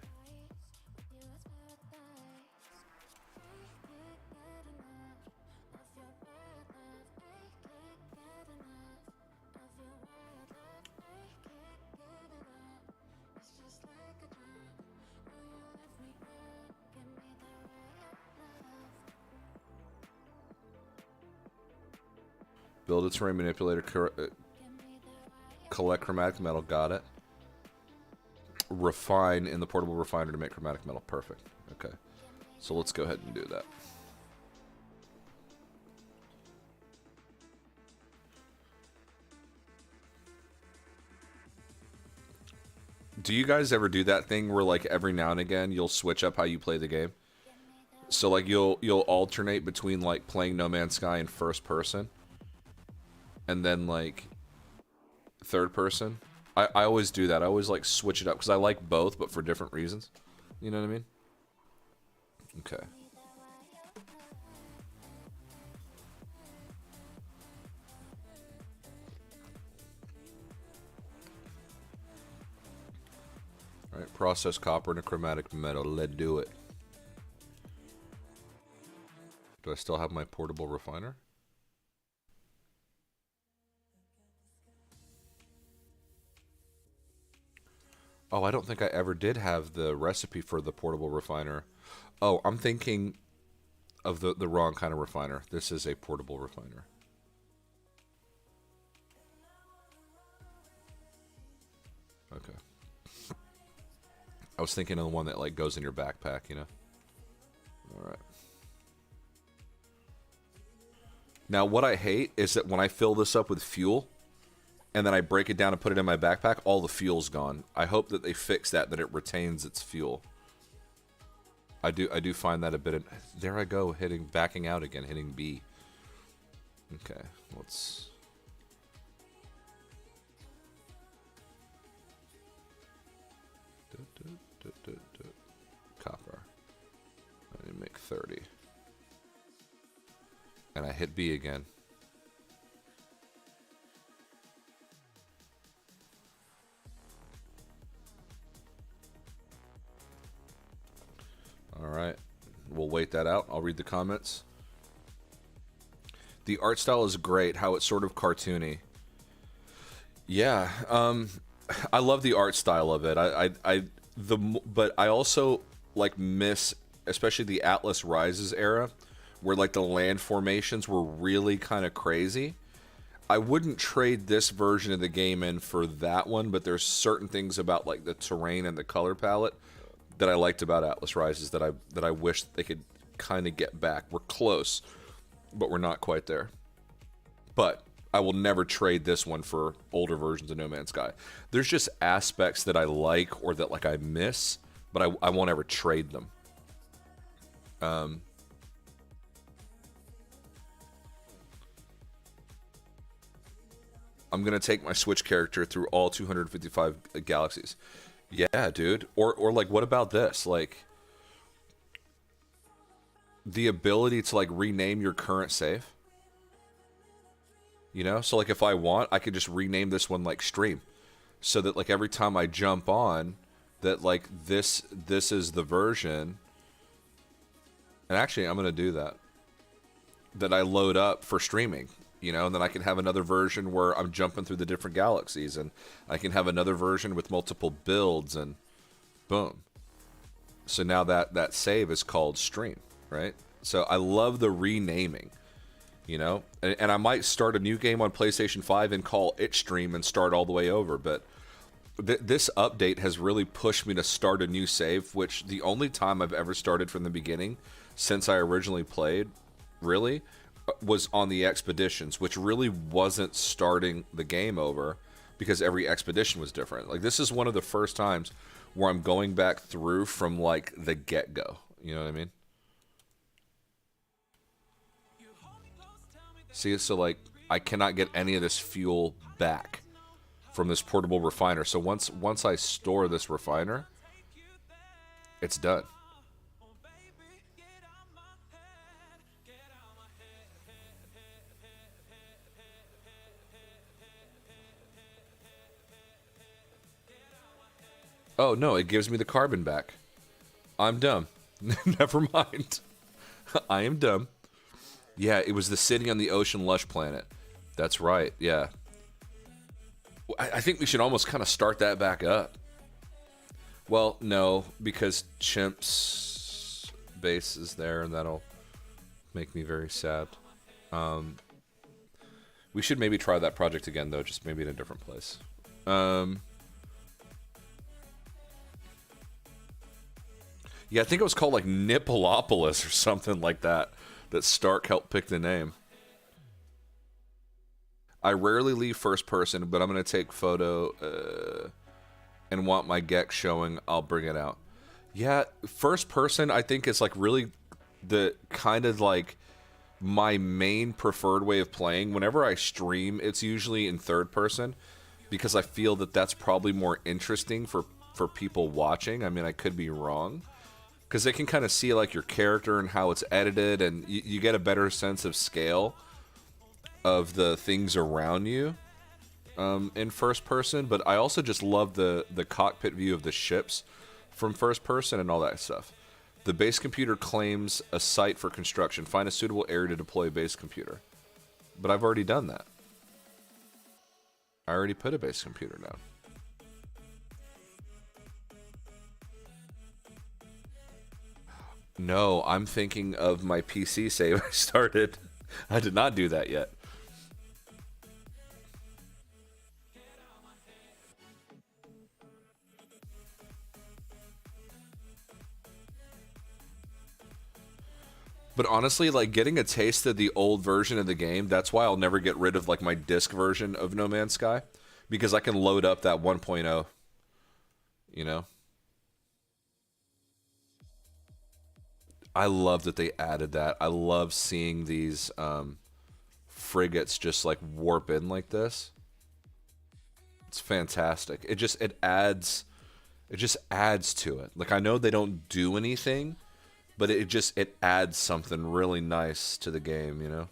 Build a terrain manipulator, collect chromatic metal, got it. Refine in the portable refiner to make chromatic metal, perfect. Okay, so let's go ahead and do that. Do you guys ever do that thing where like every now and again you'll switch up how you play the game? So like you'll alternate between like playing No Man's Sky in first person and then like third person. I always do that. I always like switch it up because I like both, but for different reasons. You know what I mean? Okay. Alright, process copper into chromatic metal. Let's do it. Do I still have my portable refiner? Oh, I don't think I ever did have the recipe for the portable refiner. Oh, I'm thinking of the wrong kind of refiner. This is a portable refiner. Okay. I was thinking of the one that like goes in your backpack, you know? Alright. Now, what I hate is that when I fill this up with fuel, and then I break it down and put it in my backpack, all the fuel's gone. I hope that they fix that it retains its fuel. I do find that a bit... There I go, backing out again, hitting B. Okay, let's... Copper. I need to make 30. And I hit B again. Alright, we'll wait that out. I'll read the comments. The art style is great, how it's sort of cartoony. Yeah, I love the art style of it. But I also like miss, especially the Atlas Rises era, where like the land formations were really kind of crazy. I wouldn't trade this version of the game in for that one, but there's certain things about like the terrain and the color palette that I liked about Atlas Rises that I wish they could kind of get back. We're close, but we're not quite there. But I will never trade this one for older versions of No Man's Sky. There's just aspects that I like or that like I miss but I won't ever trade them. I'm gonna take my Switch character through all 255 galaxies. Yeah, dude. Or like, what about this? Like, the ability to like rename your current save. You know, so like if I want, I could just rename this one like stream, so that like every time I jump on, that like this is the version. And actually, I'm gonna do that. That I load up for streaming. You know, and then I can have another version where I'm jumping through the different galaxies, and I can have another version with multiple builds, and boom. So now that save is called stream, right? So I love the renaming, you know, and I might start a new game on PlayStation 5 and call it stream and start all the way over, but this update has really pushed me to start a new save, which the only time I've ever started from the beginning since I originally played, really, was on the expeditions, which really wasn't starting the game over because every expedition was different. Like, this is one of the first times where I'm going back through from like the get-go. You know what I mean? See, so like I cannot get any of this fuel back from this portable refiner. So once I store this refiner, it's done. Oh, no, it gives me the carbon back. I'm dumb. Never mind. I am dumb. Yeah, it was the city on the ocean lush planet. That's right, yeah. I think we should almost kind of start that back up. Well, no, because Chimp's base is there, and that'll make me very sad. We should maybe try that project again, though, just maybe in a different place. Yeah, I think it was called like Nippolopolis or something like that. That Stark helped pick the name. I rarely leave first person, but I'm going to take photo and want my Gex showing. I'll bring it out. Yeah, first person I think is like really the kind of like my main preferred way of playing. Whenever I stream, it's usually in third person because I feel that that's probably more interesting for people watching. I mean, I could be wrong. Because they can kind of see like your character and how it's edited, and you get a better sense of scale of the things around you in first person. But I also just love the cockpit view of the ships from first person and all that stuff. The base computer claims a site for construction. Find a suitable area to deploy a base computer. But I've already done that. I already put a base computer down. No, I'm thinking of my PC save I started. I did not do that yet. But honestly, like getting a taste of the old version of the game, that's why I'll never get rid of like my disc version of No Man's Sky. Because I can load up that 1.0. You know? I love that they added that. I love seeing these frigates just like warp in like this. It's fantastic. It just adds to it. Like, I know they don't do anything, but it adds something really nice to the game, you know?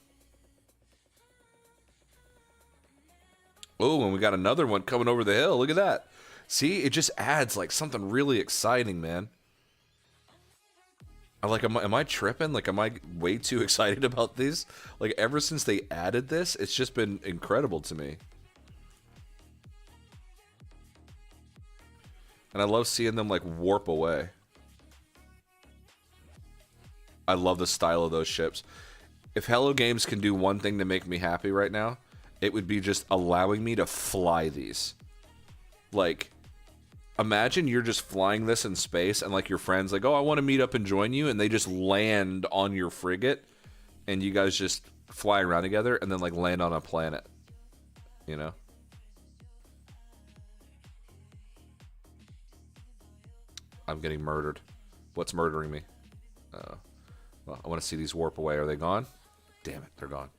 Oh, and we got another one coming over the hill. Look at that. See, it just adds like something really exciting, man. I'm like, am I tripping? Like, am I way too excited about these? Like, ever since they added this, it's just been incredible to me. And I love seeing them, like, warp away. I love the style of those ships. If Hello Games can do one thing to make me happy right now, it would be just allowing me to fly these. Like, imagine you're just flying this in space and like your friends like, oh, I want to meet up and join you, and they just land on your frigate and you guys just fly around together and then like land on a planet, you know? I'm getting murdered. What's murdering me? Well, I want to see these warp away. Are they gone? Damn it, they're gone.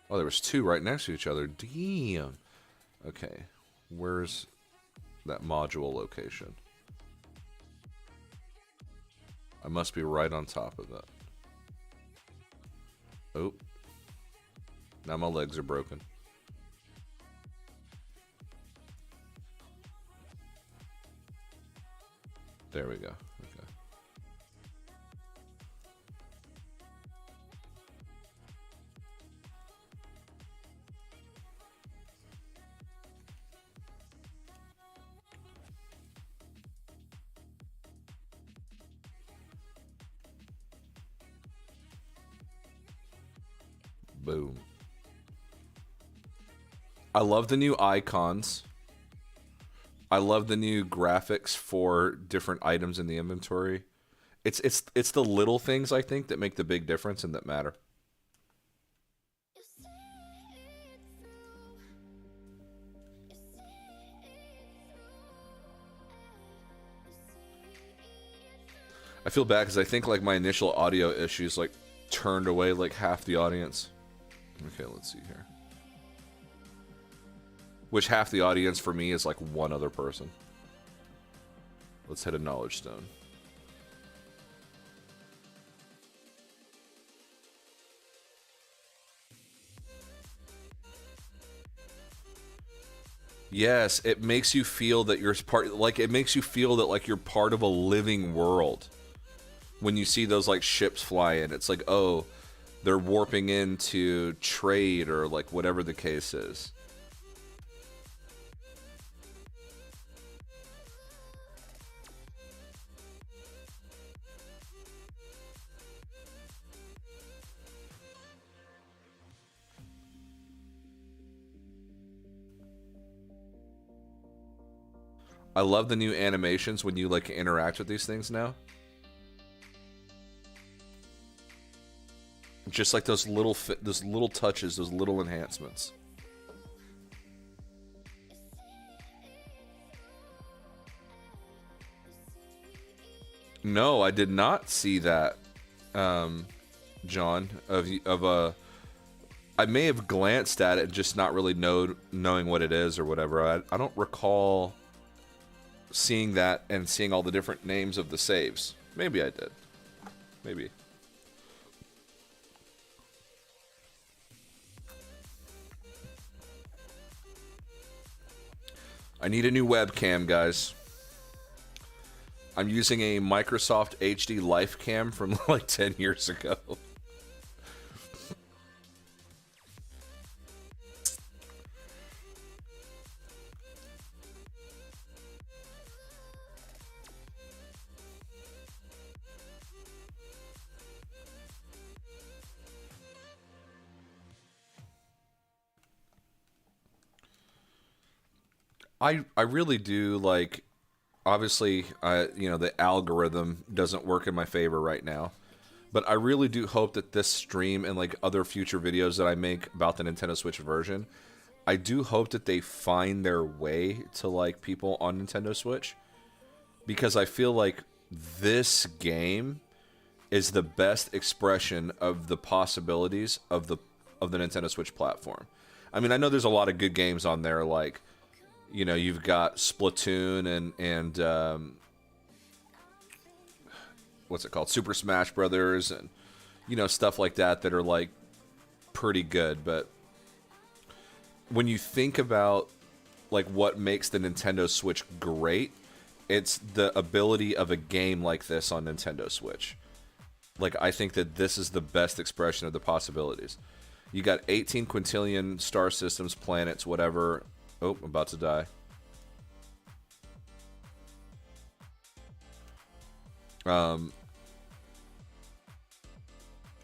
Oh, there was two right next to each other. Damn. Okay, where's that module location? I must be right on top of it. Oh. Now my legs are broken. There we go. Okay. Boom. I love the new icons. I love the new graphics for different items in the inventory. It's the little things, I think, that make the big difference and that matter. I feel bad because I think like my initial audio issues like turned away like half the audience. Okay, let's see here. Which half the audience for me is like one other person. Let's hit a knowledge stone. Yes, it makes you feel that you're part, like it makes you feel that like you're part of a living world. When you see those like ships fly in, it's like, oh, they're warping into trade or like whatever the case is. I love the new animations when you like interact with these things now. Just like those little touches, those little enhancements. No, I did not see that, John. I may have glanced at it, just not really knowing what it is or whatever. I don't recall seeing that and seeing all the different names of the saves. Maybe I did. Maybe. I need a new webcam, guys. I'm using a Microsoft HD Life Cam from like 10 years ago. I really do like, obviously, you know, the algorithm doesn't work in my favor right now, but I really do hope that this stream and like other future videos that I make about the Nintendo Switch version, I do hope that they find their way to like people on Nintendo Switch, because I feel like this game is the best expression of the possibilities of the Nintendo Switch platform. I mean, I know there's a lot of good games on there, like, you know, you've got Splatoon and what's it called? Super Smash Brothers and, you know, stuff like that that are, like, pretty good. But when you think about, like, what makes the Nintendo Switch great, it's the ability of a game like this on Nintendo Switch. Like, I think that this is the best expression of the possibilities. You got 18 quintillion star systems, planets, whatever. Oh, I'm about to die.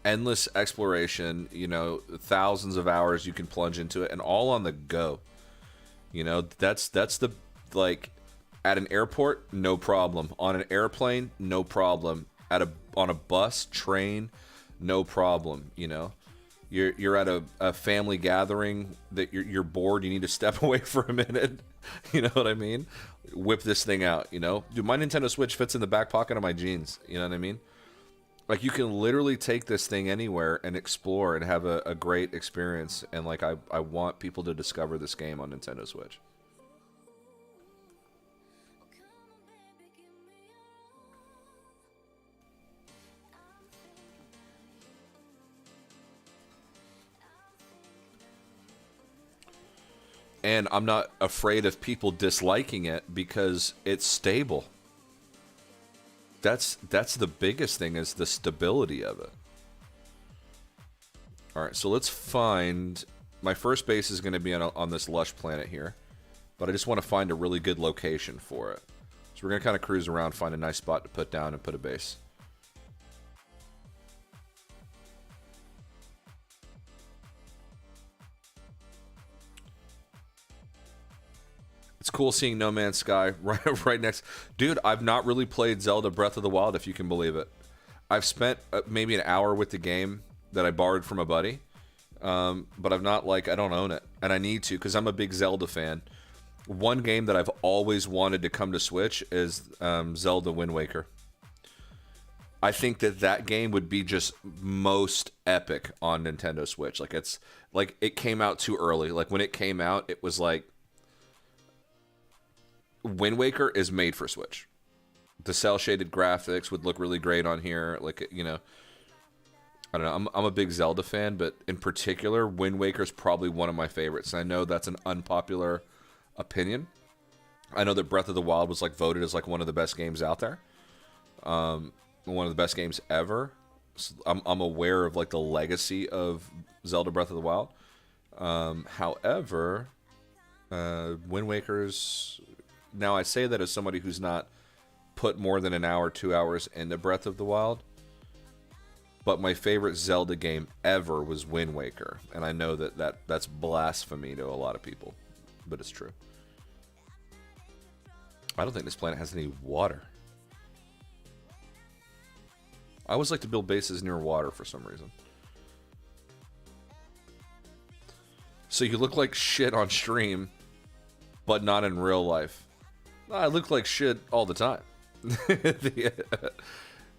Endless exploration, you know, thousands of hours you can plunge into it, and all on the go. You know, that's the, like, at an airport, no problem. On an airplane, no problem. On a bus, train, no problem, you know. you're at a family gathering that you're bored, you need to step away for a minute. You know what I mean? Whip this thing out, you know? Dude, my Nintendo Switch fits in the back pocket of my jeans, you know what I mean? Like, you can literally take this thing anywhere and explore and have a great experience, and like I want people to discover this game on Nintendo Switch. And I'm not afraid of people disliking it because it's stable. That's the biggest thing, is the stability of it. Alright, so let's find... My first base is going to be on this lush planet here. But I just want to find a really good location for it. So we're going to kind of cruise around, find a nice spot to put down and put a base. It's cool seeing No Man's Sky right next. Dude, I've not really played Zelda Breath of the Wild, if you can believe it. I've spent maybe an hour with the game that I borrowed from a buddy, but I've not, like, I don't own it, and I need to because I'm a big Zelda fan. One game that I've always wanted to come to Switch is Zelda Wind Waker. I think that game would be just most epic on Nintendo Switch. Like, it's like it came out too early. Like, when it came out, it was like Wind Waker is made for Switch. The cel-shaded graphics would look really great on here. Like, you know, I don't know. I'm a big Zelda fan, but in particular, Wind Waker is probably one of my favorites. And I know that's an unpopular opinion. I know that Breath of the Wild was like voted as like one of the best games out there. One of the best games ever. So I'm aware of like the legacy of Zelda Breath of the Wild. However, Wind Waker's... Now, I say that as somebody who's not put more than an hour, 2 hours into Breath of the Wild. But my favorite Zelda game ever was Wind Waker. And I know that's blasphemy to a lot of people. But it's true. I don't think this planet has any water. I always like to build bases near water for some reason. So you look like shit on stream, but not in real life. I look like shit all the time.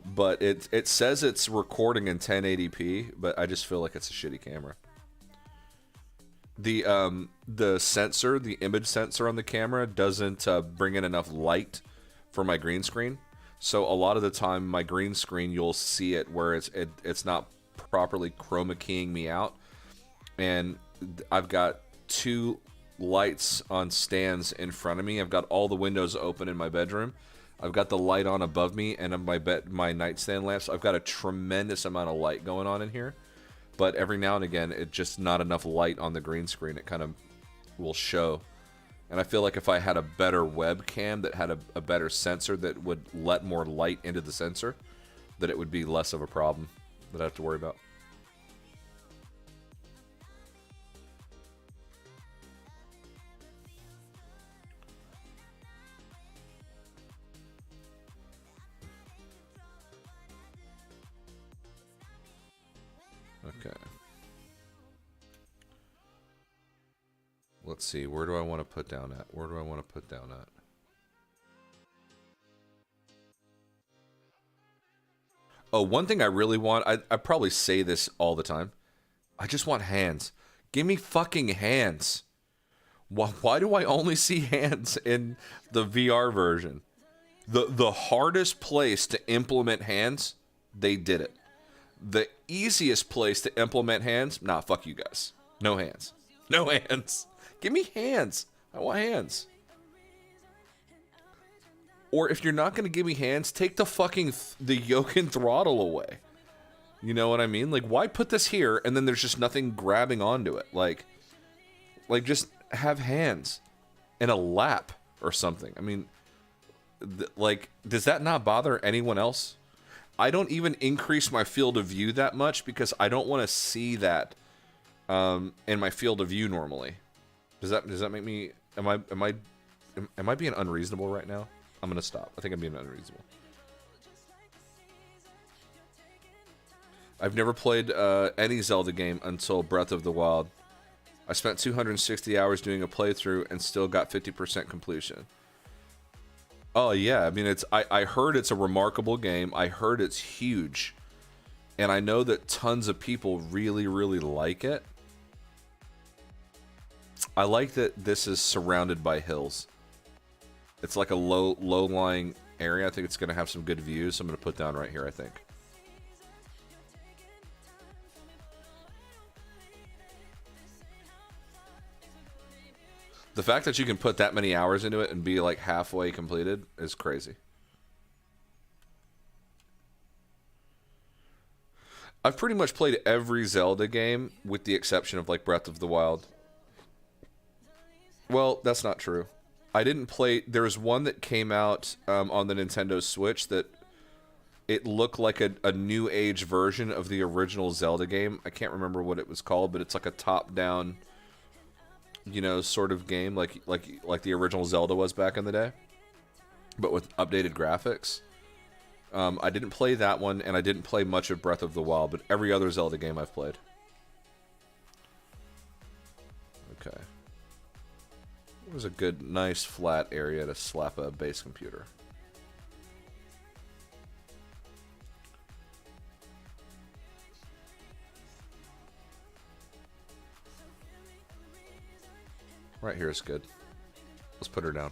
But it says it's recording in 1080p, but I just feel like it's a shitty camera. The sensor, the image sensor on the camera doesn't bring in enough light for my green screen. So a lot of the time, my green screen, you'll see it where it's not properly chroma keying me out. And I've got two lights on stands in front of me. I've got all the windows open in my bedroom. I've got the light on above me and on my nightstand lamps. I've got a tremendous amount of light going on in here. But every now and again, it's just not enough light on the green screen. It kind of will show. And I feel like if I had a better webcam that had a better sensor that would let more light into the sensor, that it would be less of a problem that I have to worry about. Okay. Let's see. Where do I want to put down at? Where do I want to put down at? Oh, one thing I really want, I probably say this all the time. I just want hands. Give me fucking hands. Why do I only see hands in the VR version? The hardest place to implement hands, they did it. The easiest place to implement hands, nah, fuck you guys. No hands. No hands. Give me hands. I want hands. Or if you're not going to give me hands, take the fucking the yoke and throttle away. You know what I mean? Like, why put this here and then there's just nothing grabbing onto it? Like just have hands in a lap or something. I mean, like, does that not bother anyone else? I don't even increase my field of view that much because I don't want to see that in my field of view normally. Does that make me? Am I being unreasonable right now? I'm gonna stop. I think I'm being unreasonable. I've never played any Zelda game until Breath of the Wild. I spent 260 hours doing a playthrough and still got 50% completion. Oh yeah, I mean I heard it's a remarkable game. I heard it's huge. And I know that tons of people really, really like it. I like that this is surrounded by hills. It's like a low-lying area. I think it's going to have some good views. So I'm going to put down right here, I think. The fact that you can put that many hours into it and be like halfway completed is crazy. I've pretty much played every Zelda game with the exception of like Breath of the Wild. Well, that's not true. I didn't play... There was one that came out on the Nintendo Switch that it looked like a new age version of the original Zelda game. I can't remember what it was called, but it's like a top-down, you know, sort of game like the original Zelda was back in the day, but with updated graphics. I didn't play that one, and I didn't play much of Breath of the Wild, but every other Zelda game I've played. Okay. It was a good, nice, flat area to slap a base computer. Right here is good. Let's put her down.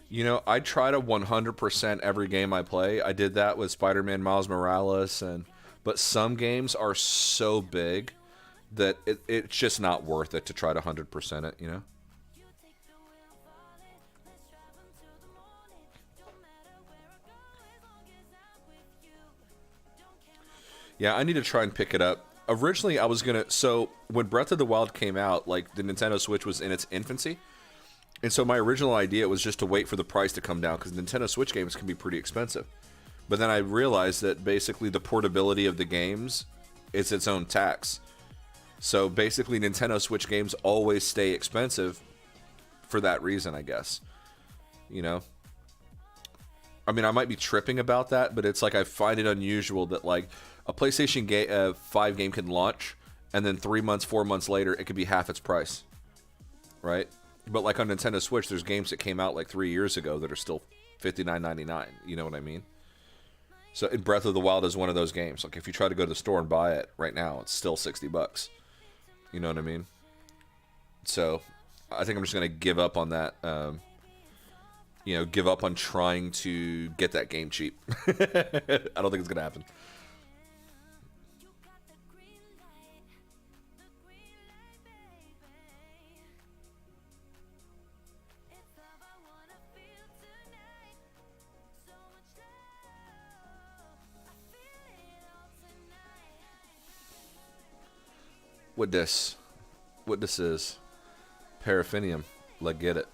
You know, I try to 100% every game I play. I did that with Spider-Man Miles Morales, but some games are so big that it's just not worth it to try to 100% it, you know? Yeah, I need to try and pick it up. Originally, I was gonna... So, when Breath of the Wild came out, like, the Nintendo Switch was in its infancy. And so my original idea was just to wait for the price to come down, because Nintendo Switch games can be pretty expensive. But then I realized that basically the portability of the games is its own tax. So basically Nintendo Switch games always stay expensive for that reason, I guess. You know? I mean, I might be tripping about that, but it's like I find it unusual that like a PlayStation 5 game can launch, and then 3 months, 4 months later, it could be half its price. Right? But like on Nintendo Switch, there's games that came out like 3 years ago that are still $59.99. You know what I mean? So Breath of the Wild is one of those games. Like if you try to go to the store and buy it right now, it's still $60. You know what I mean? So I think I'm just gonna give up on that. You know, give up on trying to get that game cheap. I don't think it's gonna happen. What this is? Paraffinium. Let's get it.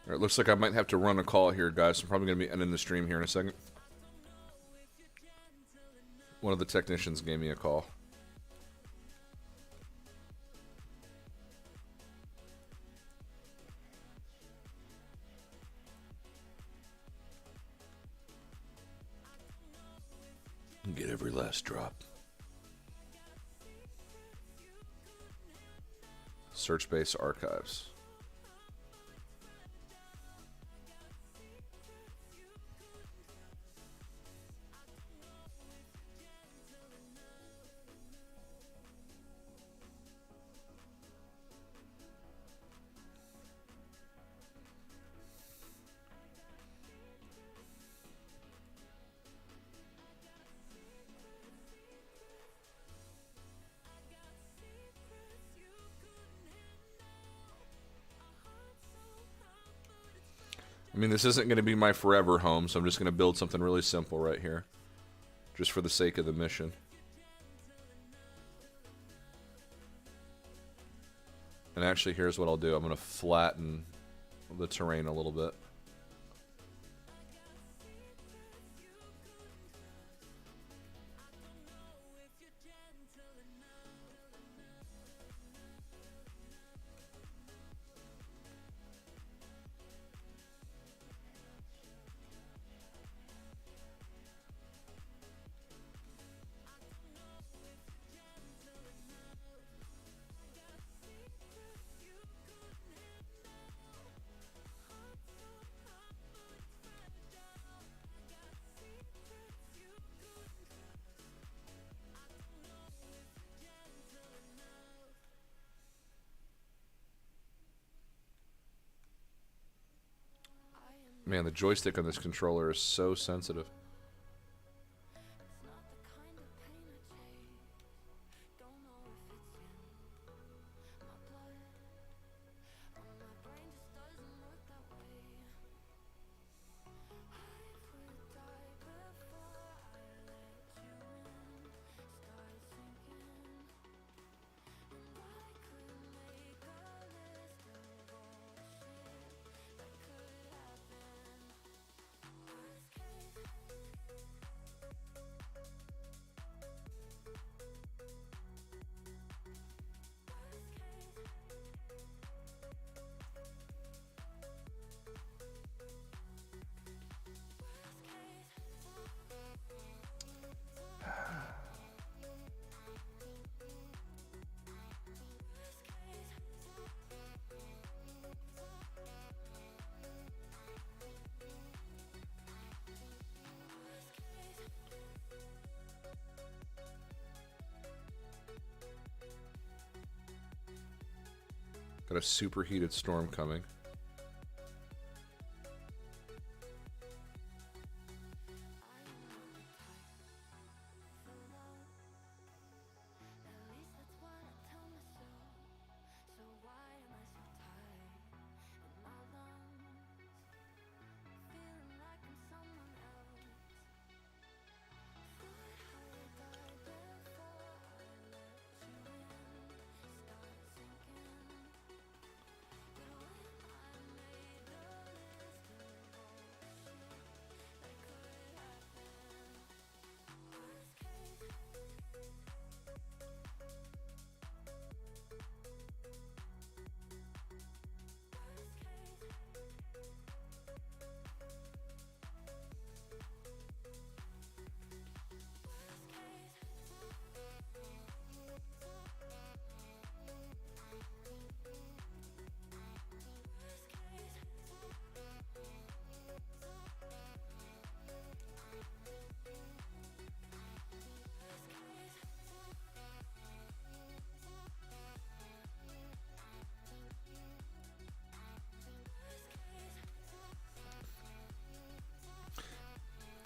All right, looks like I might have to run a call here, guys. I'm probably going to be ending the stream here in a second. One of the technicians gave me a call. Get every last drop. Search base archives. I mean, this isn't going to be my forever home, so I'm just going to build something really simple right here. Just for the sake of the mission. And actually, here's what I'll do. I'm going to flatten the terrain a little bit. Man, the joystick on this controller is so sensitive. Got a superheated storm coming.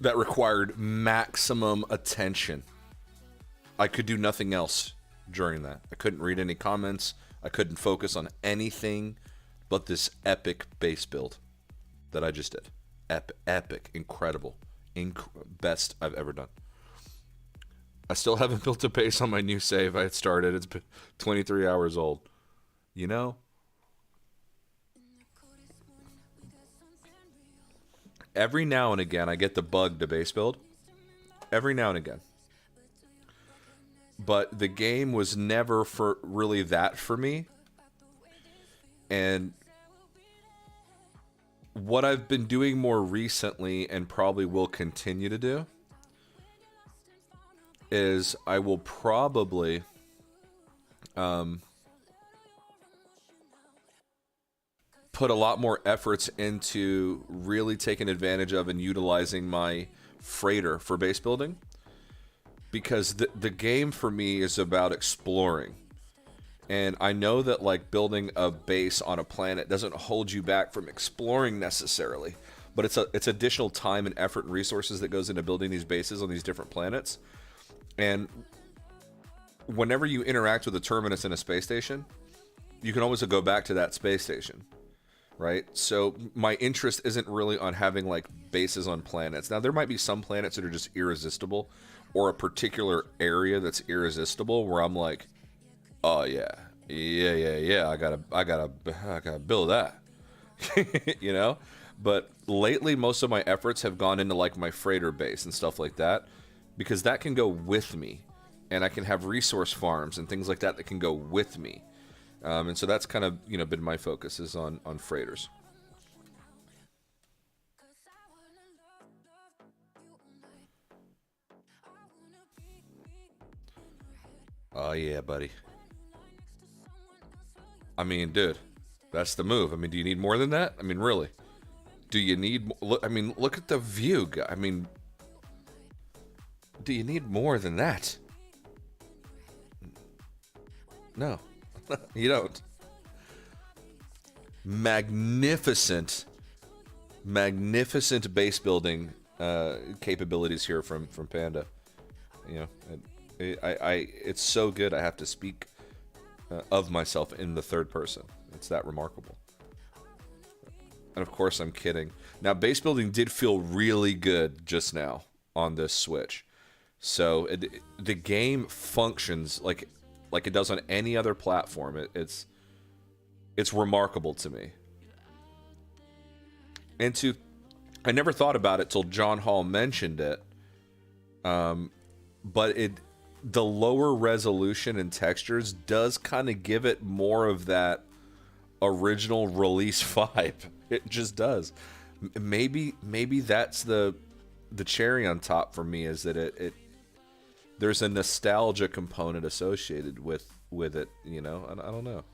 That required maximum attention. I could do nothing else during that. I couldn't read any comments. I couldn't focus on anything but this epic base build that I just did. Epic, incredible, best I've ever done. I still haven't built a base on my new save I had started. It's been 23 hours old. You know? Every now and again, I get the bug to base build. Every now and again. But the game was never for really that for me. And what I've been doing more recently, and probably will continue to do, is I will probably put a lot more efforts into really taking advantage of and utilizing my freighter for base building, because the game for me is about exploring. And I know that like building a base on a planet doesn't hold you back from exploring necessarily, but it's additional time and effort and resources that goes into building these bases on these different planets. And whenever you interact with a terminus in a space station, you can always go back to that space station, right? So my interest isn't really on having like bases on planets. Now there might be some planets that are just irresistible, or a particular area that's irresistible where I'm like, oh yeah, I gotta build that, you know. But lately, most of my efforts have gone into like my freighter base and stuff like that, because that can go with me, and I can have resource farms and things like that that can go with me. And so that's kind of, you know, been my focus, is on freighters. Oh yeah, buddy. I mean, dude, that's the move. I mean, do you need more than that? I mean, really? Do you need... Look, I mean, look at the view, guy. I mean, do you need more than that? No, you don't. Magnificent base building capabilities here from Panda. You know, it's so good. I have to speak of myself in the third person. It's that remarkable. And of course, I'm kidding. Now, base building did feel really good just now on this Switch. So the game functions like it does on any other platform. It's remarkable to me. And I never thought about it till John Hall mentioned it. But the lower resolution and textures does kind of give it more of that original release vibe. It just does. Maybe that's the cherry on top for me, is that there's a nostalgia component associated with it, you know. I don't know.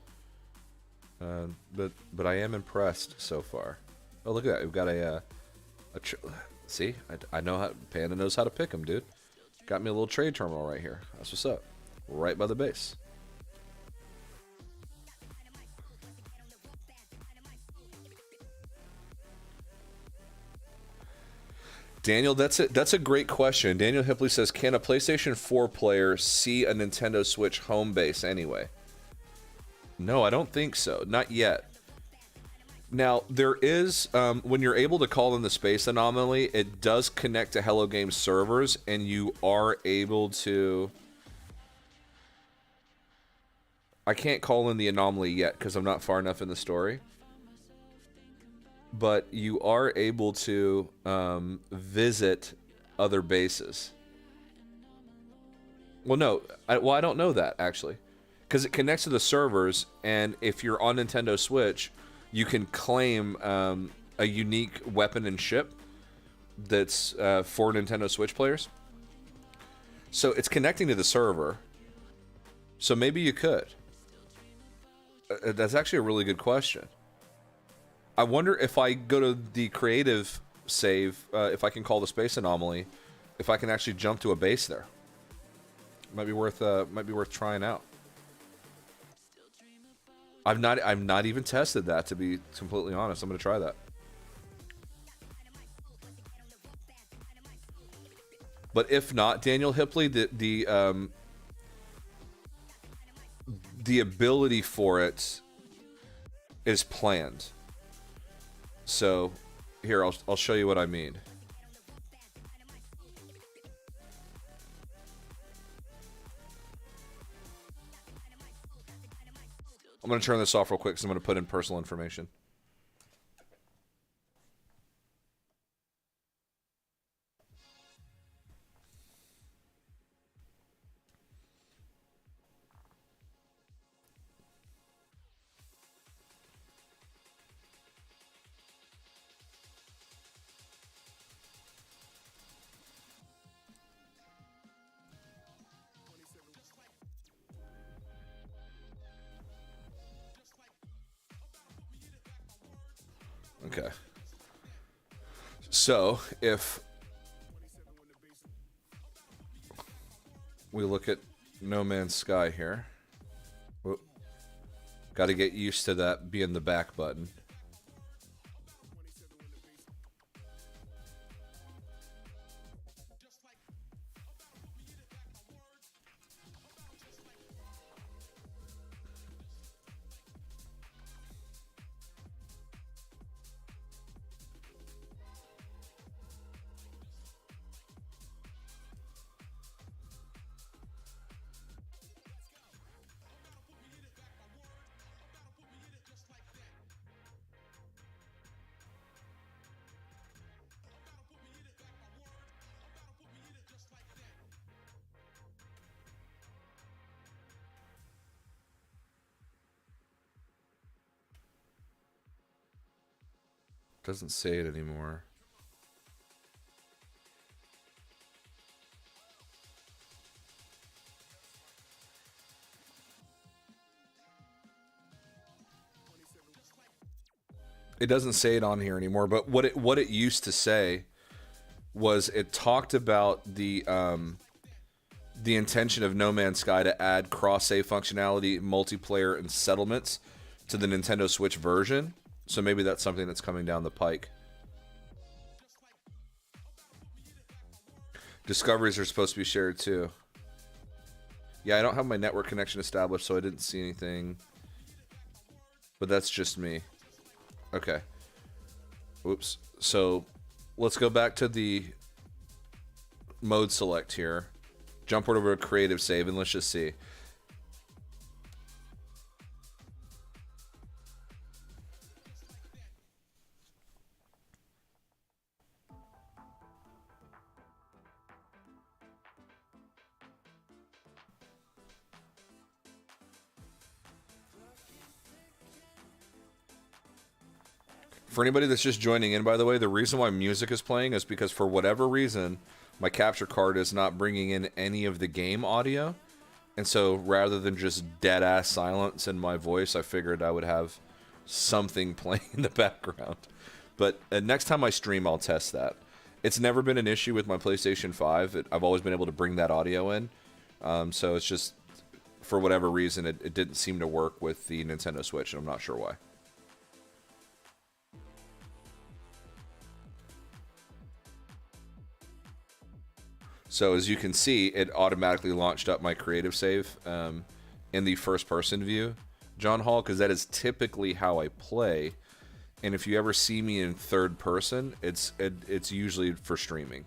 But I am impressed so far. Oh, look at that. We've got see, I know how Panda knows how to pick them, dude. Got me a little trade terminal right here. That's what's up. Right by the base. Daniel, that's a great question. Daniel Hipley says, can a PlayStation 4 player see a Nintendo Switch home base anyway? No, I don't think so. Not yet. Now, there is, when you're able to call in the space anomaly, it does connect to Hello Games servers, and you are able to... I can't call in the anomaly yet, because I'm not far enough in the story. But you are able to visit other bases. Well, no. I don't know that, actually. Because it connects to the servers, and if you're on Nintendo Switch... you can claim a unique weapon and ship that's for Nintendo Switch players. So it's connecting to the server. So maybe you could. That's actually a really good question. I wonder if I go to the creative save, if I can call the space anomaly, if I can actually jump to a base there. Might be worth trying out. I've not even tested that, to be completely honest. I'm gonna try that. But if not, Daniel Hipley, the ability for it is planned. So here, I'll show you what I mean. I'm going to turn this off real quick because I'm going to put in personal information. Okay. So, if we look at No Man's Sky here, got to get used to that being the back button. Doesn't say it anymore. It doesn't say it on here anymore, but what it used to say was it talked about the intention of No Man's Sky to add cross-save functionality, multiplayer, and settlements to the Nintendo Switch version. So maybe that's something that's coming down the pike. Discoveries are supposed to be shared too. Yeah, I don't have my network connection established, so I didn't see anything. But that's just me. Okay. Oops. So let's go back to the mode select here. Jump right over to creative save and let's just see. For anybody that's just joining in, by the way, the reason why music is playing is because for whatever reason, my capture card is not bringing in any of the game audio. And so rather than just dead-ass silence in my voice, I figured I would have something playing in the background. But next time I stream, I'll test that. It's never been an issue with my PlayStation 5. I've always been able to bring that audio in. So it's just, for whatever reason, it didn't seem to work with the Nintendo Switch, and I'm not sure why. So as you can see, it automatically launched up my creative save in the first-person view, John Hall, because that is typically how I play. And if you ever see me in third person, it's usually for streaming.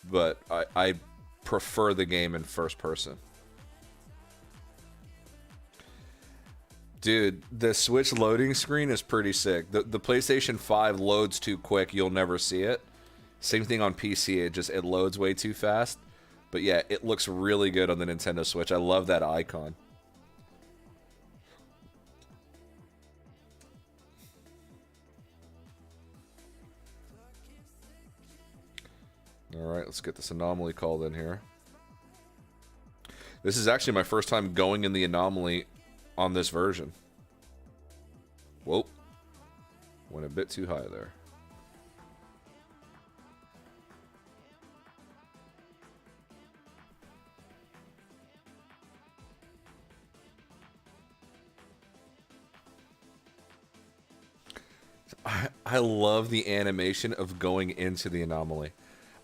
But I prefer the game in first person. Dude, the Switch loading screen is pretty sick. The PlayStation 5 loads too quick, you'll never see it. Same thing on PC, it loads way too fast. But yeah, it looks really good on the Nintendo Switch. I love that icon. Alright, let's get this anomaly called in here. This is actually my first time going in the anomaly on this version. Whoa. Went a bit too high there. I love the animation of going into the anomaly.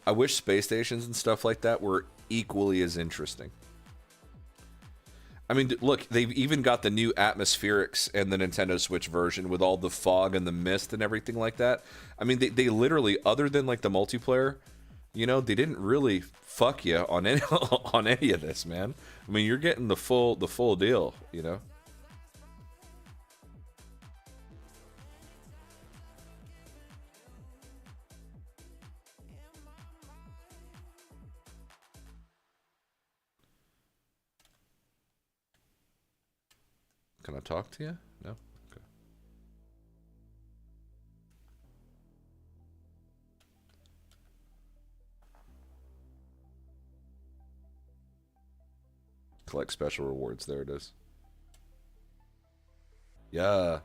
I wish space stations and stuff like that were equally as interesting. I mean, look, they've even got the new atmospherics in the Nintendo Switch version with all the fog and the mist and everything like that. I mean, they literally, other than like the multiplayer, you know, they didn't really fuck you on any on any of this, man. I mean, you're getting the full deal, you know. Can I talk to you? No? Okay. Collect special rewards. There it is. Yeah.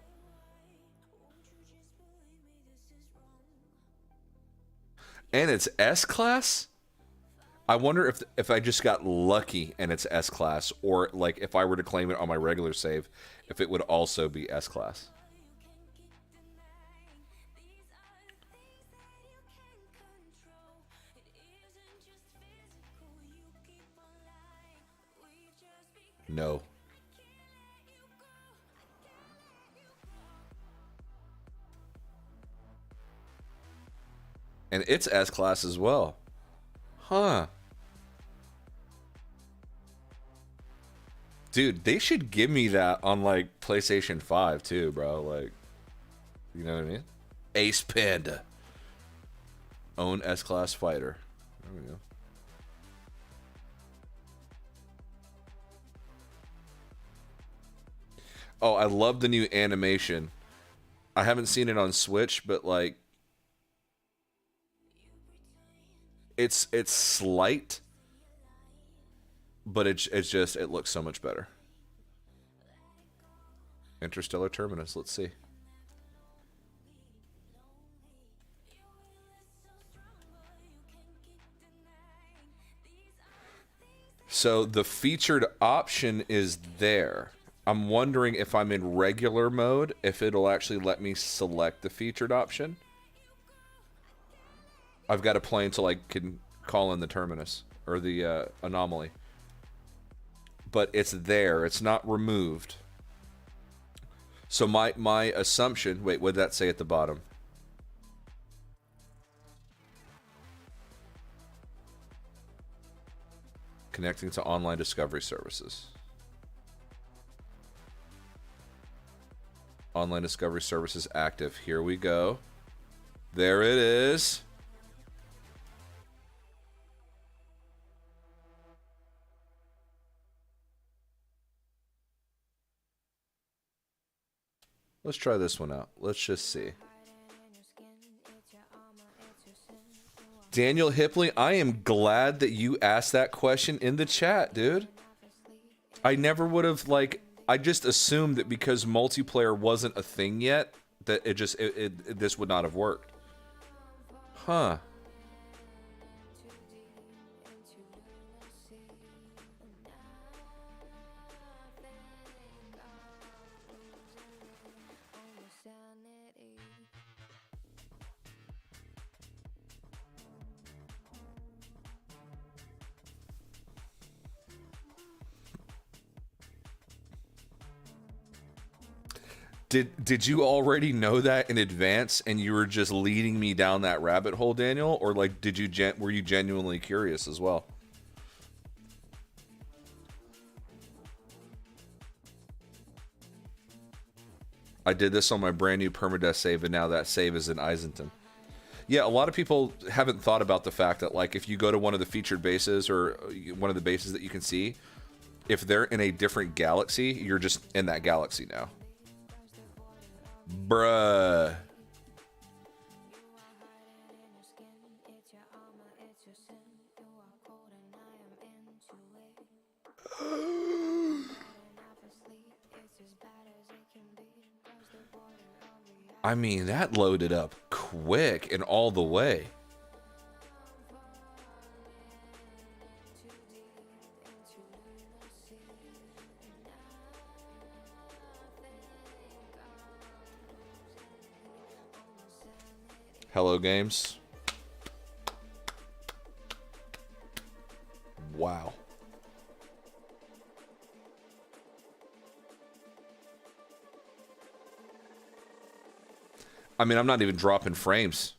And it's S class? I wonder if I just got lucky and it's S class, or like if I were to claim it on my regular save, if it would also be S class. No. And it's S class as well. Huh. Dude, they should give me that on like PlayStation 5 too, bro. Like, you know what I mean? Ace Panda. Own S-Class fighter. There we go. Oh, I love the new animation. I haven't seen it on Switch, but like it's slight, but it's just it looks so much better. Interstellar Terminus, let's see. So the featured option is there. I'm wondering if I'm in regular mode, if it'll actually let me select the featured option. I've got to play until I can call in the terminus, or the anomaly. But it's there, it's not removed. So my assumption, wait, what did that say at the bottom? Connecting to online discovery services. Online discovery services active. Here we go. There it is. Let's try this one out. Let's just see. Daniel Hipley, I am glad that you asked that question in the chat, dude. I never would have, like, I just assumed that because multiplayer wasn't a thing yet, that this would not have worked. Huh. Did you already know that in advance and you were just leading me down that rabbit hole, Daniel? Or like were you genuinely curious as well? I did this on my brand new permadeath save, and now that save is in Eisenton. Yeah, a lot of people haven't thought about the fact that, like, if you go to one of the featured bases or one of the bases that you can see, if they're in a different galaxy, you're just in that galaxy now. Bruh. I mean, that loaded up quick and all the way. Hello, games. Wow. I mean, I'm not even dropping frames.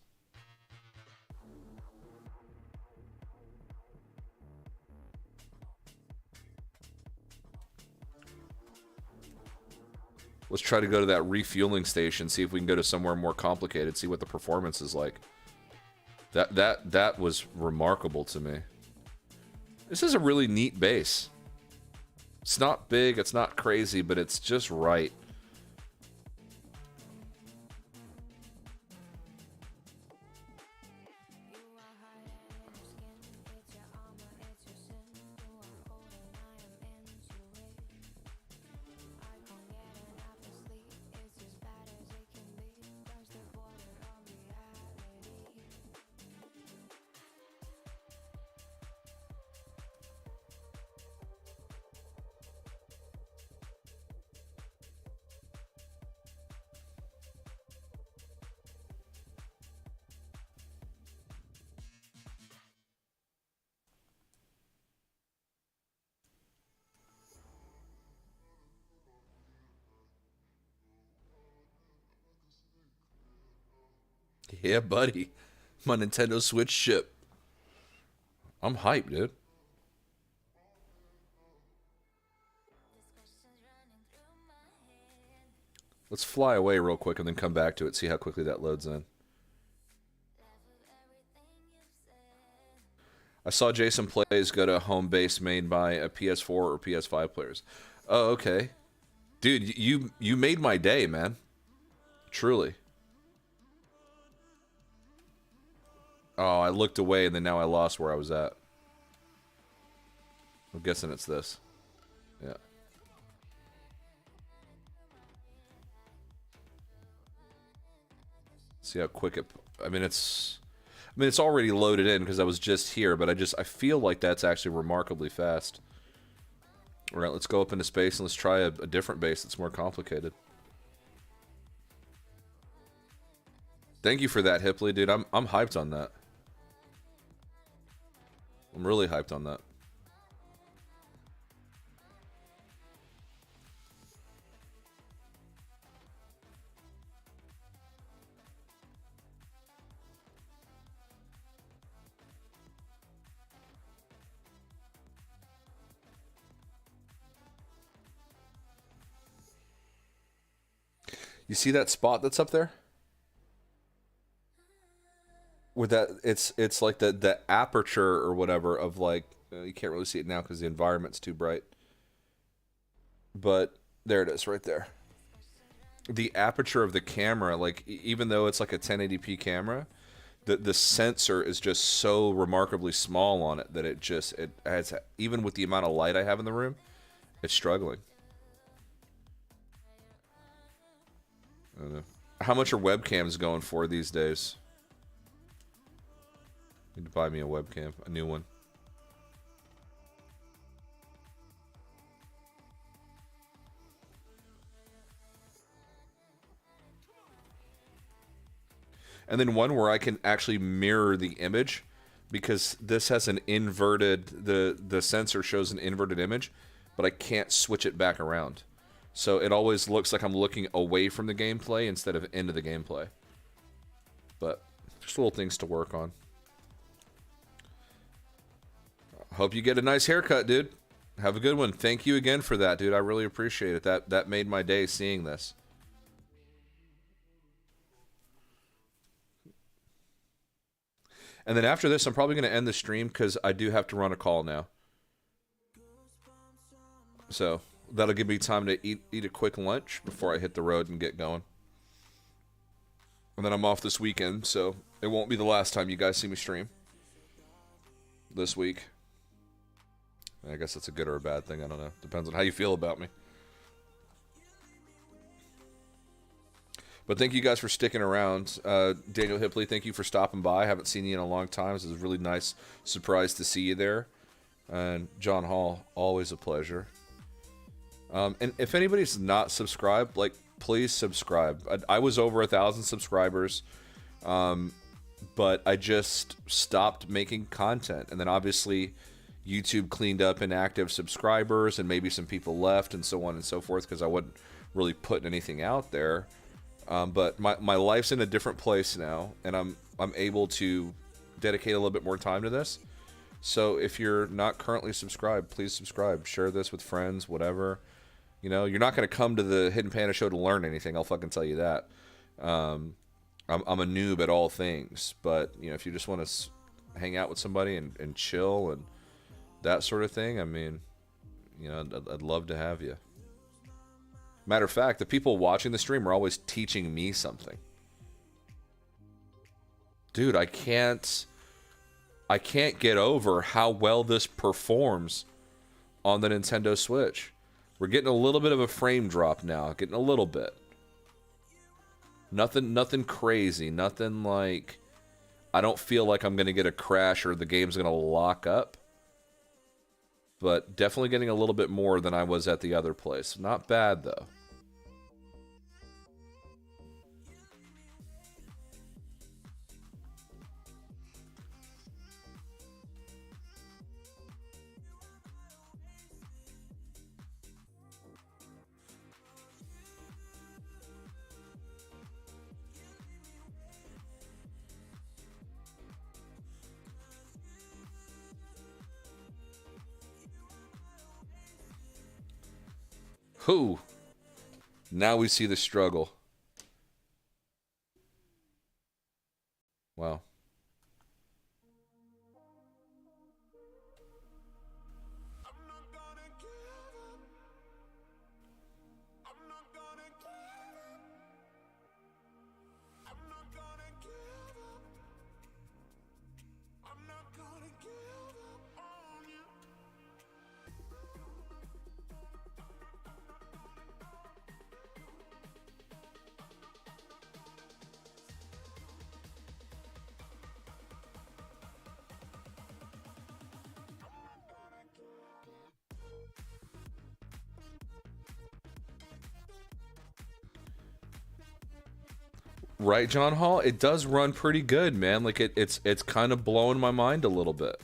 Let's try to go to that refueling station, see if we can go to somewhere more complicated, see what the performance is like. That was remarkable to me. This is a really neat base. It's not big, it's not crazy, but it's just right. Yeah, buddy. My Nintendo Switch ship. I'm hyped, dude. Let's fly away real quick and then come back to it, see how quickly that loads in. I saw Jason Plays go to home base made by a PS4 or PS5 players. Oh, okay. Dude, you made my day, man. Truly. Oh, I looked away and then now I lost where I was at. I'm guessing it's this. Yeah. See how quick it... I mean, it's already loaded in because I was just here, but I feel like that's actually remarkably fast. All right, let's go up into space and let's try a different base that's more complicated. Thank you for that, Hipley, dude. I'm hyped on that. I'm really hyped on that. You see that spot that's up there? With that, it's like the aperture or whatever of like, you can't really see it now because the environment's too bright. But there it is, right there. The aperture of the camera, like even though it's like a 1080p camera, the sensor is just so remarkably small on it that it has, even with the amount of light I have in the room, it's struggling. I don't know. How much are webcams going for these days? Need to buy me a webcam, a new one. And then one where I can actually mirror the image, because this has an inverted, the sensor shows an inverted image, but I can't switch it back around. So it always looks like I'm looking away from the gameplay instead of into the gameplay. But just little things to work on. Hope you get a nice haircut, dude. Have a good one. Thank you again for that, dude. I really appreciate it. That made my day seeing this. And then after this, I'm probably going to end the stream because I do have to run a call now. So that'll give me time to eat a quick lunch before I hit the road and get going. And then I'm off this weekend, so it won't be the last time you guys see me stream this week. I guess that's a good or a bad thing. I don't know. Depends on how you feel about me. But thank you guys for sticking around. Daniel Hipley, thank you for stopping by. I haven't seen you in a long time. This is a really nice surprise to see you there. And John Hall, always a pleasure. And if anybody's not subscribed, like, please subscribe. I was over 1,000 subscribers, but I just stopped making content. And then obviously YouTube cleaned up inactive subscribers, and maybe some people left, and so on and so forth, because I wasn't really putting anything out there. But my life's in a different place now, and I'm able to dedicate a little bit more time to this. So if you're not currently subscribed, please subscribe. Share this with friends, whatever. You know, you're not going to come to the Hidden Panda Show to learn anything. I'll fucking tell you that. I'm a noob at all things, but you know, if you just want to hang out with somebody and chill and that sort of thing, I mean, you know, I'd love to have you. Matter of fact, the people watching the stream are always teaching me something. Dude, I can't get over how well this performs on the Nintendo Switch. We're getting a little bit of a frame drop now, getting a little bit. Nothing crazy, nothing like I don't feel like I'm going to get a crash or the game's going to lock up. But definitely getting a little bit more than I was at the other place. Not bad, though. Who? Now we see the struggle. Wow. Right, John Hall? It does run pretty good, man. Like it's kind of blowing my mind a little bit.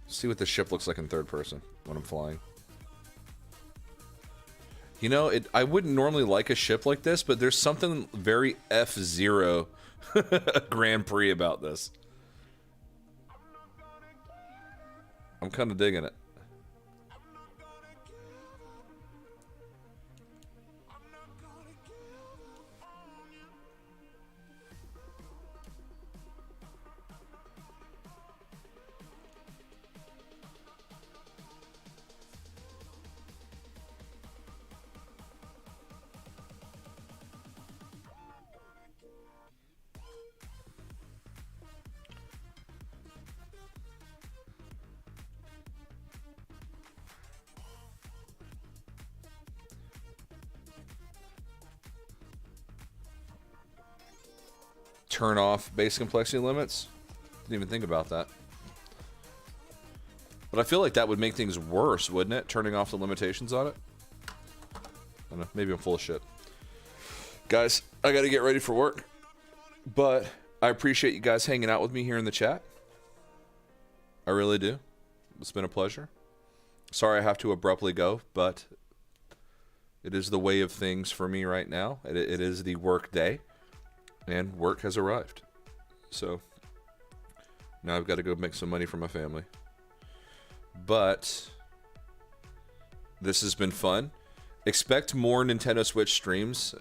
See what the ship looks like in third person when I'm flying. You know, I wouldn't normally like a ship like this, but there's something very F-Zero Grand Prix about this. I'm kind of digging it. Turn off base complexity limits. Didn't even think about that. But I feel like that would make things worse, wouldn't it? Turning off the limitations on it. I don't know. Maybe I'm full of shit. Guys, I got to get ready for work. But I appreciate you guys hanging out with me here in the chat. I really do. It's been a pleasure. Sorry I have to abruptly go, but it is the way of things for me right now. It is the work day. And work has arrived. So now I've got to go make some money for my family. But this has been fun. Expect more Nintendo Switch streams.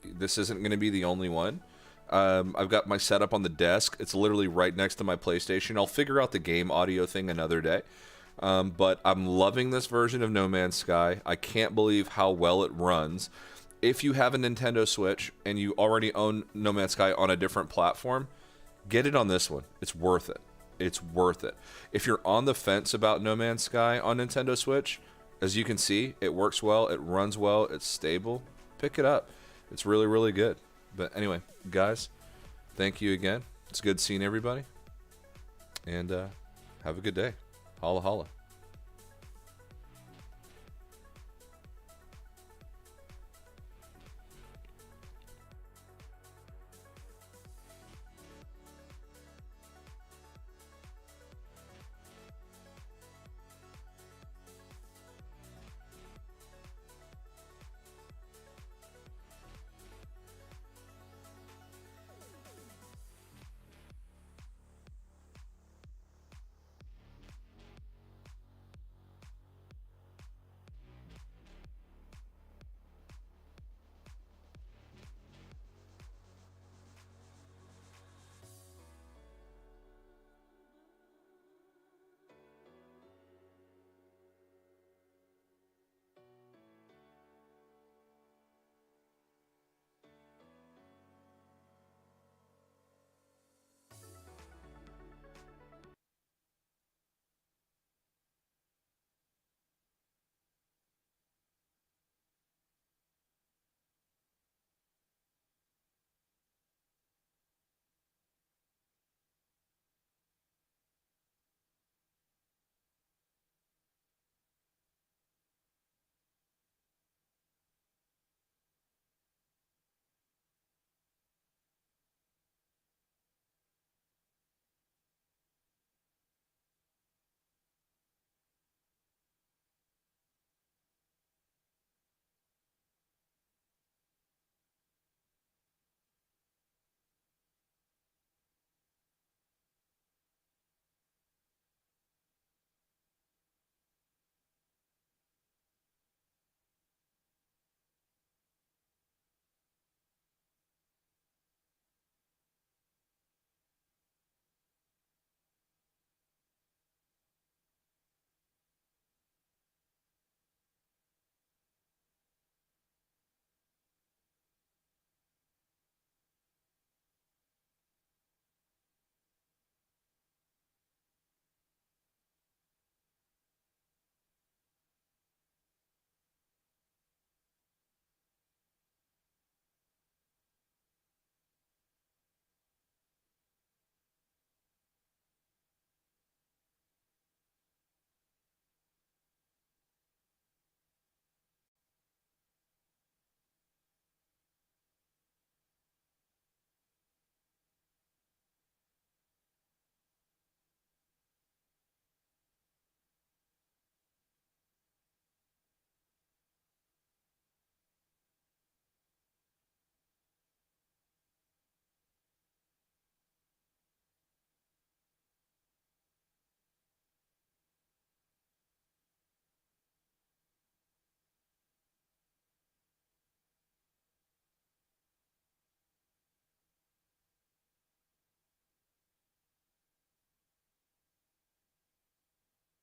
This isn't going to be the only one. I've got my setup on the desk. It's literally right next to my PlayStation. I'll figure out the game audio thing another day. But I'm loving this version of No Man's Sky. I can't believe how well it runs. If you have a Nintendo Switch and you already own No Man's Sky on a different platform, get it on this one. It's worth it. It's worth it. If you're on the fence about No Man's Sky on Nintendo Switch, as you can see, it works well, it runs well, it's stable. Pick it up. It's really, really good. But anyway, guys, thank you again. It's good seeing everybody. And have a good day. Holla, holla.